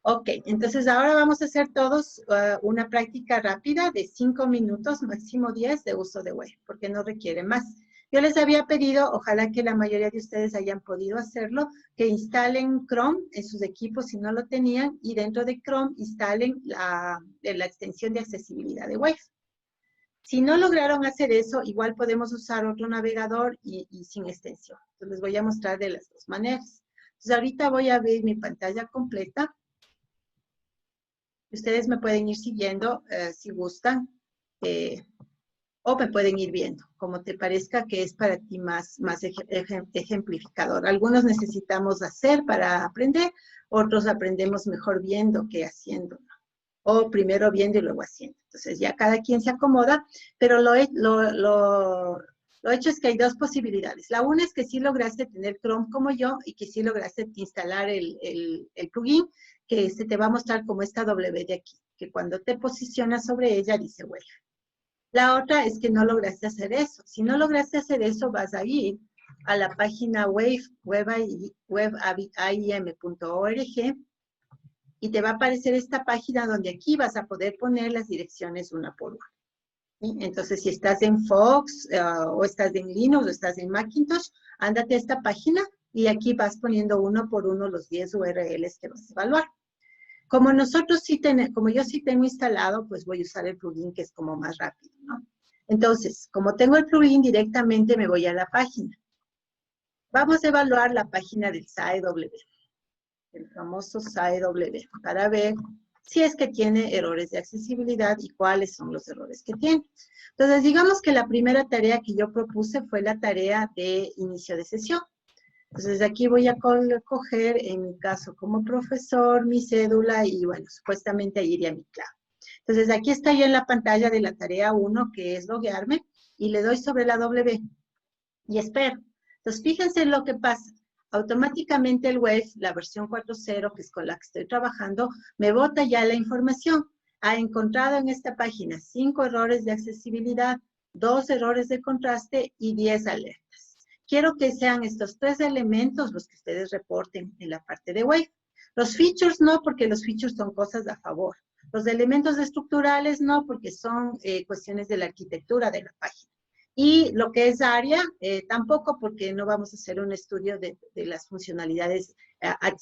Speaker 2: Ok, entonces ahora vamos a hacer todos una práctica rápida de 5 minutos, máximo 10 de uso de web, porque no requiere más. Yo les había pedido, ojalá que la mayoría de ustedes hayan podido hacerlo, que instalen Chrome en sus equipos si no lo tenían, y dentro de Chrome instalen la extensión de accesibilidad de web. Si no lograron hacer eso, igual podemos usar otro navegador y sin extensión. Entonces les voy a mostrar de las dos maneras. Entonces ahorita voy a abrir mi pantalla completa. Ustedes me pueden ir siguiendo si gustan, o me pueden ir viendo, como te parezca que es para ti más ejemplificador. Algunos necesitamos hacer para aprender, otros aprendemos mejor viendo que haciendo. o primero viendo y luego haciendo. Entonces ya cada quien se acomoda, pero lo hecho es que hay dos posibilidades. La una es que sí lograste tener Chrome como yo y que sí lograste instalar el plugin, que se te va a mostrar como esta W de aquí, que cuando te posicionas sobre ella dice Wave. La otra es que no lograste hacer eso. Si no lograste hacer eso, vas a ir a la página webaim.org y te va a aparecer esta página donde aquí vas a poder poner las direcciones una por una. ¿Sí? Entonces, si estás en Fox o estás en Linux o estás en Macintosh, ándate a esta página y aquí vas poniendo uno por uno los 10 URLs que vas a evaluar. Como como yo sí tengo instalado, pues voy a usar el plugin que es como más rápido, ¿no? Entonces, como tengo el plugin, directamente me voy a la página. Vamos a evaluar la página del SAEW, el famoso SAEW, para ver si es que tiene errores de accesibilidad y cuáles son los errores que tiene. Entonces, digamos que la primera tarea que yo propuse fue la tarea de inicio de sesión. Entonces, aquí voy a coger, en mi caso, como profesor, mi cédula y, bueno, supuestamente ahí iría mi clave. Entonces, aquí está ya en la pantalla de la tarea 1, que es loguearme, y le doy sobre la W y espero. Entonces, fíjense en lo que pasa. Automáticamente el Wave, la versión 4.0, que es con la que estoy trabajando, me bota ya la información. Ha encontrado en esta página 5 errores de accesibilidad, 2 errores de contraste y 10 alertas. Quiero que sean estos 3 elementos los que ustedes reporten en la parte de Wave. Los features no, porque los features son cosas a favor. Los elementos estructurales no, porque son cuestiones de la arquitectura de la página. Y lo que es área, tampoco, porque no vamos a hacer un estudio de las funcionalidades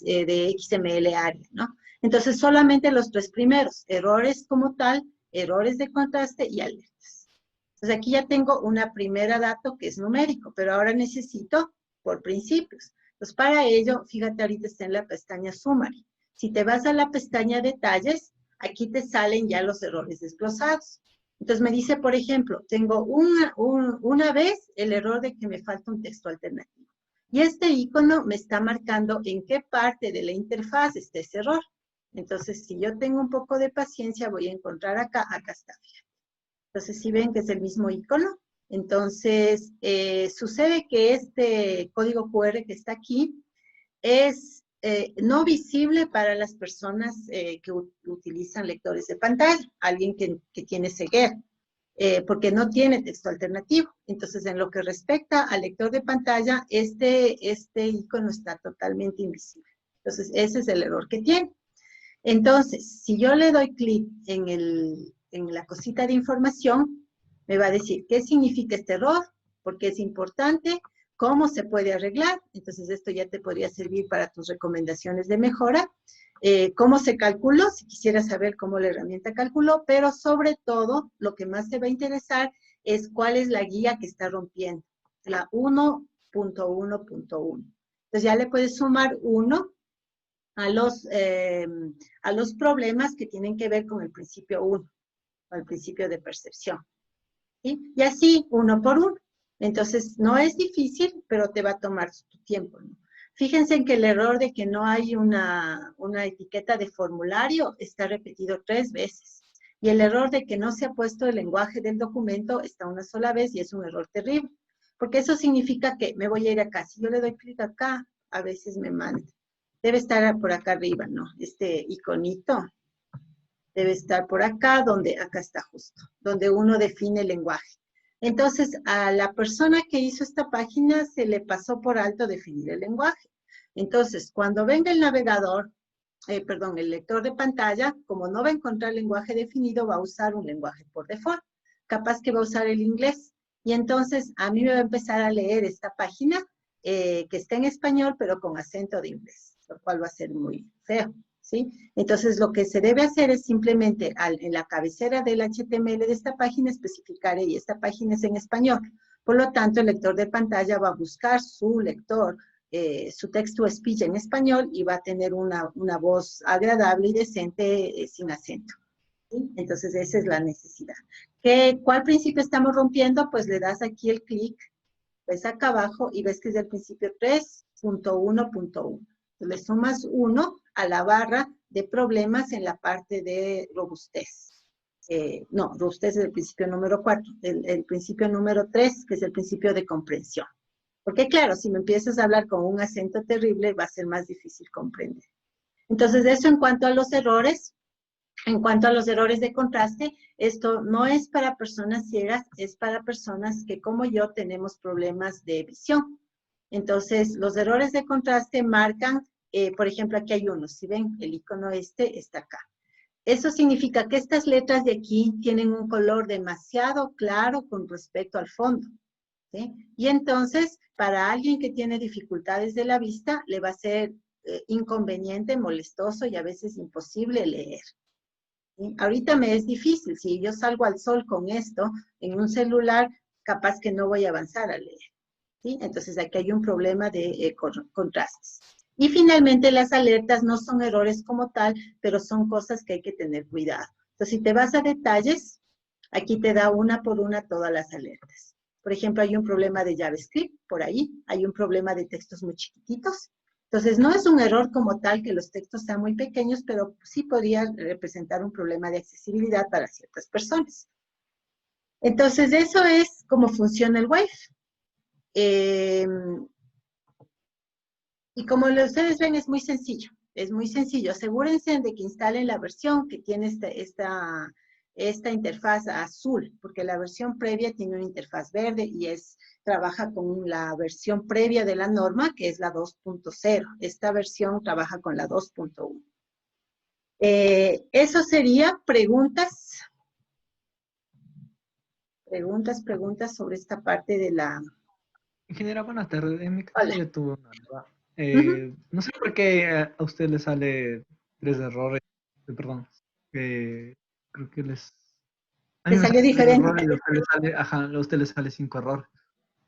Speaker 2: de XML área, ¿no? Entonces, solamente los 3 primeros, errores como tal, errores de contraste y alertas. Entonces, aquí ya tengo una primera dato que es numérico, pero ahora necesito por principios. Entonces, para ello, fíjate, ahorita está en la pestaña Summary. Si te vas a la pestaña Detalles, aquí te salen ya los errores desglosados. Entonces me dice, por ejemplo, tengo una vez el error de que me falta un texto alternativo. Y este icono me está marcando en qué parte de la interfaz está ese error. Entonces, si yo tengo un poco de paciencia, voy a encontrar acá está. Entonces, si ven que es el mismo icono. Entonces, sucede que este código QR que está aquí es no visible para las personas que utilizan lectores de pantalla, alguien que tiene ceguera, porque no tiene texto alternativo. Entonces, en lo que respecta al lector de pantalla, este icono está totalmente invisible. Entonces, ese es el error que tiene. Entonces, si yo le doy clic en la cosita de información, me va a decir qué significa este error, por qué es importante, cómo se puede arreglar. Entonces, esto ya te podría servir para tus recomendaciones de mejora. Cómo se calculó, si quisieras saber cómo la herramienta calculó, pero sobre todo, lo que más te va a interesar es cuál es la guía que está rompiendo, la 1.1.1. Entonces, ya le puedes sumar 1 a los problemas que tienen que ver con el principio 1, o el principio de percepción. ¿Sí? Y así, uno por uno. Entonces, no es difícil, pero te va a tomar tu tiempo, ¿no? Fíjense en que el error de que no hay una etiqueta de formulario está repetido 3 veces. Y el error de que no se ha puesto el lenguaje del documento está una sola vez y es un error terrible. Porque eso significa que me voy a ir acá. Si yo le doy clic acá, a veces me manda. Debe estar por acá arriba, ¿no? Este iconito debe estar por acá, acá está justo, donde uno define el lenguaje. Entonces, a la persona que hizo esta página se le pasó por alto definir el lenguaje. Entonces, cuando venga el navegador, el lector de pantalla, como no va a encontrar lenguaje definido, va a usar un lenguaje por default. Capaz que va a usar el inglés. Y entonces, a mí me va a empezar a leer esta página que está en español, pero con acento de inglés, lo cual va a ser muy feo. ¿Sí? Entonces, lo que se debe hacer es simplemente en la cabecera del HTML de esta página especificar, y esta página es en español. Por lo tanto, el lector de pantalla va a buscar su lector, su text-to-speech en español y va a tener una voz agradable y decente sin acento. ¿Sí? Entonces, esa es la necesidad. ¿Cuál principio estamos rompiendo? Pues le das aquí el clic, ves acá abajo y ves que es del principio 3.1.1. Le sumas 1 a la barra de problemas en la parte de robustez. No, robustez es el principio número 4. El principio número 3, que es el principio de comprensión. Porque claro, si me empiezas a hablar con un acento terrible, va a ser más difícil comprender. Entonces, eso en cuanto a los errores. En cuanto a los errores de contraste, esto no es para personas ciegas, es para personas que como yo tenemos problemas de visión. Entonces, los errores de contraste marcan, por ejemplo, aquí hay uno, si ven, el icono este está acá. Eso significa que estas letras de aquí tienen un color demasiado claro con respecto al fondo, ¿sí? Y entonces, para alguien que tiene dificultades de la vista, le va a ser inconveniente, molestoso y a veces imposible leer. ¿Sí? Ahorita me es difícil, si yo salgo al sol con esto en un celular, capaz que no voy a avanzar a leer. ¿Sí? Entonces aquí hay un problema de contrastes. Y finalmente las alertas no son errores como tal, pero son cosas que hay que tener cuidado. Entonces si te vas a detalles, aquí te da una por una todas las alertas. Por ejemplo, hay un problema de JavaScript por ahí, hay un problema de textos muy chiquititos. Entonces, no es un error como tal que los textos sean muy pequeños, pero sí podría representar un problema de accesibilidad para ciertas personas. Entonces, eso es cómo funciona el Wave. Y como ustedes ven, es muy sencillo. Es muy sencillo. Asegúrense de que instalen la versión que tiene esta interfaz azul, porque la versión previa tiene una interfaz verde y trabaja con la versión previa de la norma, que es la 2.0. Esta versión trabaja con la 2.1. Eso sería preguntas sobre esta parte de la...
Speaker 6: Ingeniera, buenas tardes. En mi caso
Speaker 2: Hola.
Speaker 6: yo tuve una duda.
Speaker 2: Ujú.
Speaker 6: No sé por qué a usted le sale 3 errores. Perdón. Creo que a mí
Speaker 2: ¿Te
Speaker 6: me
Speaker 2: salió
Speaker 6: sale 3
Speaker 2: diferente?
Speaker 6: errores y a usted le sale 5 errores.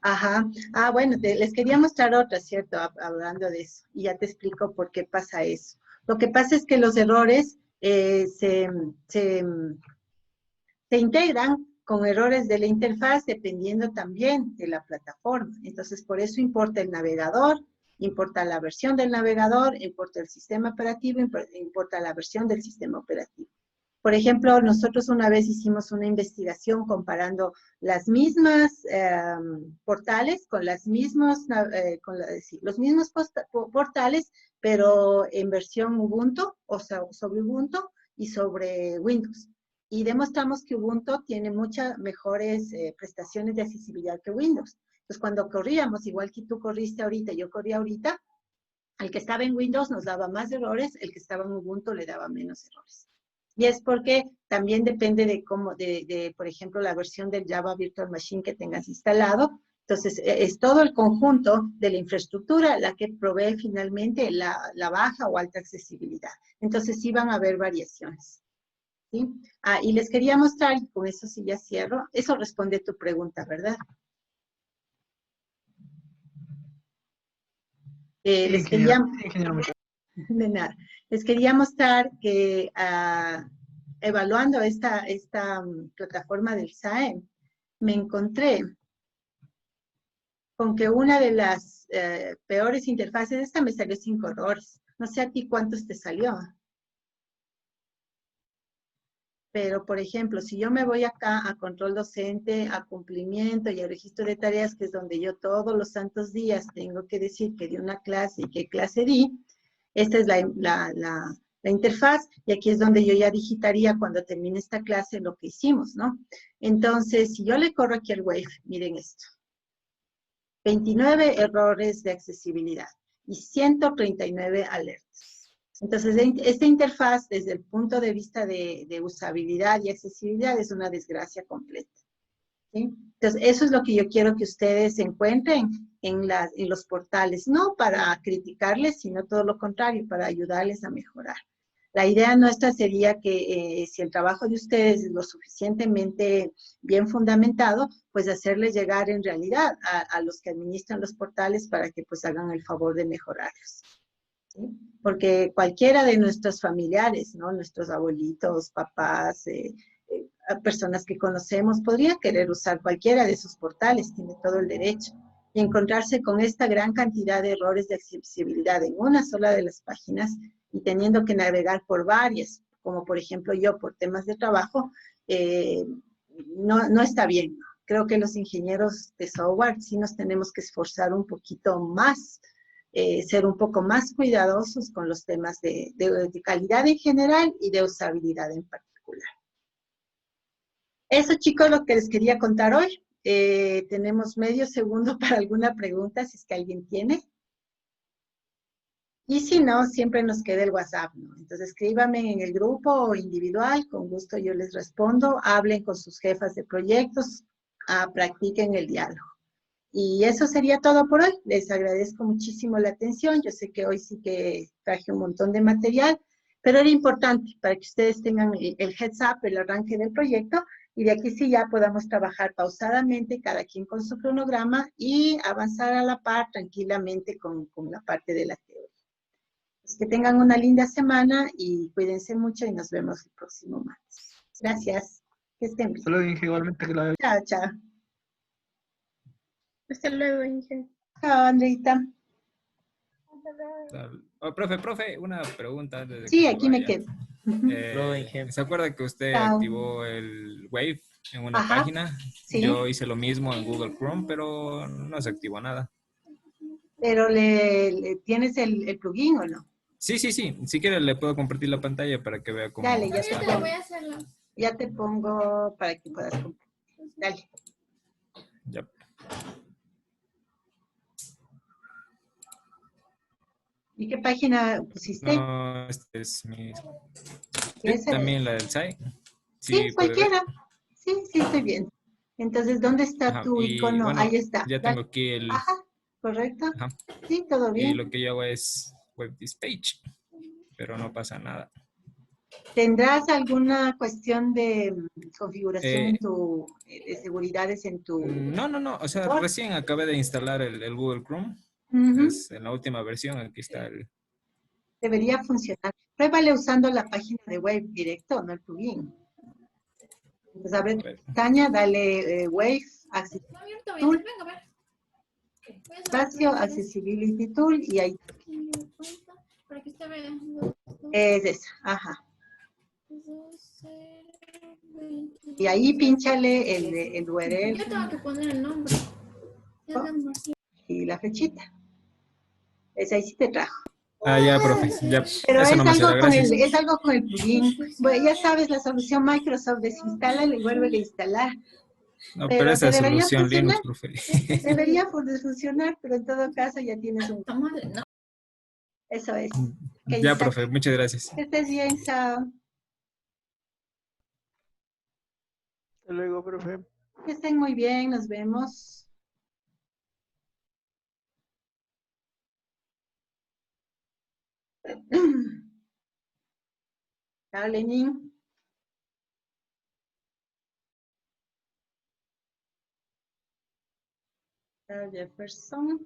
Speaker 2: Ajá. Ah, bueno, les quería mostrar otra, ¿cierto? Hablando de eso. Y ya te explico por qué pasa eso. Lo que pasa es que los errores se integran con errores de la interfaz dependiendo también de la plataforma. Entonces, por eso importa el navegador, importa la versión del navegador, importa el sistema operativo, importa la versión del sistema operativo. Por ejemplo, nosotros una vez hicimos una investigación comparando las mismas portales con los mismos portales, pero en versión Ubuntu, o sea, sobre Ubuntu y sobre Windows. Y demostramos que Ubuntu tiene muchas mejores prestaciones de accesibilidad que Windows. Entonces, cuando corríamos, igual que tú corriste ahorita, yo corrí ahorita, al que estaba en Windows nos daba más errores, el que estaba en Ubuntu le daba menos errores. Y es porque también depende de cómo, por ejemplo, la versión del Java Virtual Machine que tengas instalado. Entonces, es todo el conjunto de la infraestructura la que provee finalmente la baja o alta accesibilidad. Entonces, sí van a haber variaciones. ¿Sí? Ah, y les quería mostrar, y con eso sí ya cierro, eso responde a tu pregunta, ¿verdad? Les quería... De nada. Les quería mostrar que evaluando esta plataforma del SAE, me encontré con que una de las peores interfaces, esta me salió 5 errores. No sé a ti cuántos te salió. Pero, por ejemplo, si yo me voy acá a control docente, a cumplimiento y a registro de tareas, que es donde yo todos los santos días tengo que decir que di una clase y qué clase di, esta es la interfaz, y aquí es donde yo ya digitaría cuando termine esta clase lo que hicimos, ¿no? Entonces, si yo le corro aquí al Wave, miren esto. 29 errores de accesibilidad y 139 alertas. Entonces, esta interfaz, desde el punto de vista de usabilidad y accesibilidad, es una desgracia completa. ¿Sí? Entonces, eso es lo que yo quiero que ustedes encuentren en los portales, no para criticarles, sino todo lo contrario, para ayudarles a mejorar. La idea nuestra sería que si el trabajo de ustedes es lo suficientemente bien fundamentado, pues hacerles llegar en realidad a los que administran los portales para que pues hagan el favor de mejorarlos. ¿Sí? Porque cualquiera de nuestros familiares, ¿no? Nuestros abuelitos, papás, personas que conocemos, podría querer usar cualquiera de esos portales, tiene todo el derecho. y encontrarse con esta gran cantidad de errores de accesibilidad en una sola de las páginas y teniendo que navegar por varias, como por ejemplo yo por temas de trabajo, no está bien. Creo que los ingenieros de software sí nos tenemos que esforzar un poquito más, ser un poco más cuidadosos con los temas de calidad en general y de usabilidad en particular. Eso, chicos, lo que les quería contar hoy. Tenemos medio segundo para alguna pregunta, si es que alguien tiene. Y si no, siempre nos queda el WhatsApp, ¿no? Entonces, escríbanme en el grupo o individual, con gusto yo les respondo. Hablen con sus jefas de proyectos, practiquen el diálogo. Y eso sería todo por hoy. Les agradezco muchísimo la atención. Yo sé que hoy sí que traje un montón de material, pero era importante para que ustedes tengan el heads up, el arranque del proyecto, y de aquí sí ya podamos trabajar pausadamente, cada quien con su cronograma, y avanzar a la par tranquilamente con la parte de la teoría. Pues que tengan una linda semana y cuídense mucho y nos vemos el próximo martes. Gracias. Que estén bien.
Speaker 6: Solo dije igualmente que la
Speaker 2: Chao, chao.
Speaker 5: Hasta luego, Inge.
Speaker 2: Chao, Andreita.
Speaker 3: Oh, profe, una pregunta antes de
Speaker 2: Sí,
Speaker 3: que
Speaker 2: aquí me
Speaker 3: vaya.
Speaker 2: quedo. Ujú.
Speaker 3: ¿Se acuerda que usted
Speaker 2: Chao.
Speaker 3: activó el Wave en una
Speaker 2: Ajá,
Speaker 3: página?
Speaker 2: sí.
Speaker 3: Yo hice lo mismo en Google Chrome, pero no se activó nada.
Speaker 2: Pero ¿tienes el plugin o no?
Speaker 3: Sí. Si quiere le puedo compartir la pantalla para que vea cómo
Speaker 2: Dale, ya
Speaker 3: está.
Speaker 2: te pongo. Ya te pongo para que puedas compartir. Dale.
Speaker 3: Ya.
Speaker 2: ¿Y qué página pusiste?
Speaker 3: No, este es mi...
Speaker 2: Sí, esa es.
Speaker 3: También la del site.
Speaker 2: Sí,
Speaker 3: Puede ver.
Speaker 2: cualquiera. Sí, estoy bien. Entonces, ¿dónde está
Speaker 3: Ajá,
Speaker 2: tu
Speaker 3: y
Speaker 2: icono?
Speaker 3: bueno,
Speaker 2: Ahí está.
Speaker 3: ya
Speaker 2: Dale.
Speaker 3: tengo aquí el...
Speaker 2: Ajá, correcto.
Speaker 3: Ajá.
Speaker 2: Sí, todo
Speaker 3: Y
Speaker 2: bien.
Speaker 3: lo que yo hago es Web this page, pero no pasa nada.
Speaker 2: ¿Tendrás alguna cuestión de configuración
Speaker 3: Eh,
Speaker 2: de seguridades en tu
Speaker 3: no. O sea,
Speaker 2: report?
Speaker 3: recién acabé de instalar el Google Chrome.
Speaker 2: Ujú.
Speaker 3: Es en la última versión. Aquí está el...
Speaker 2: Debería funcionar. Pruébale usando la página de web directo, no el plugin. Entonces, abre
Speaker 3: A
Speaker 2: tu
Speaker 3: ver.
Speaker 2: pestaña, dale Wave, Accessibility Tool, espacio, Accessibility Tool, y ahí
Speaker 7: Para que usted vea.
Speaker 2: es esa, ajá. Y ahí pínchale el URL
Speaker 7: Yo tengo que poner el nombre.
Speaker 2: y la flechita. Esa ahí sí te trajo.
Speaker 3: Ya, profe. Ya.
Speaker 2: Pero
Speaker 3: Eso
Speaker 2: es
Speaker 3: nomás era.
Speaker 2: algo
Speaker 3: Gracias.
Speaker 2: es algo con el plugin. Bueno, ya sabes, la solución Microsoft, desinstálala y vuelve a instalar.
Speaker 3: No, pero
Speaker 2: Pero
Speaker 3: esa
Speaker 2: te
Speaker 3: es
Speaker 2: debería
Speaker 3: solución
Speaker 2: funcionar.
Speaker 3: Linux, profe.
Speaker 2: Debería funcionar, pero en todo caso ya tienes un... Eso es. Ok,
Speaker 3: Ya,
Speaker 2: Isaac.
Speaker 3: profe. Muchas gracias.
Speaker 2: Que estés bien, chao.
Speaker 1: Hasta luego, profe.
Speaker 2: Que estén muy bien, nos vemos. Chao, Lenin. Chao, Jefferson.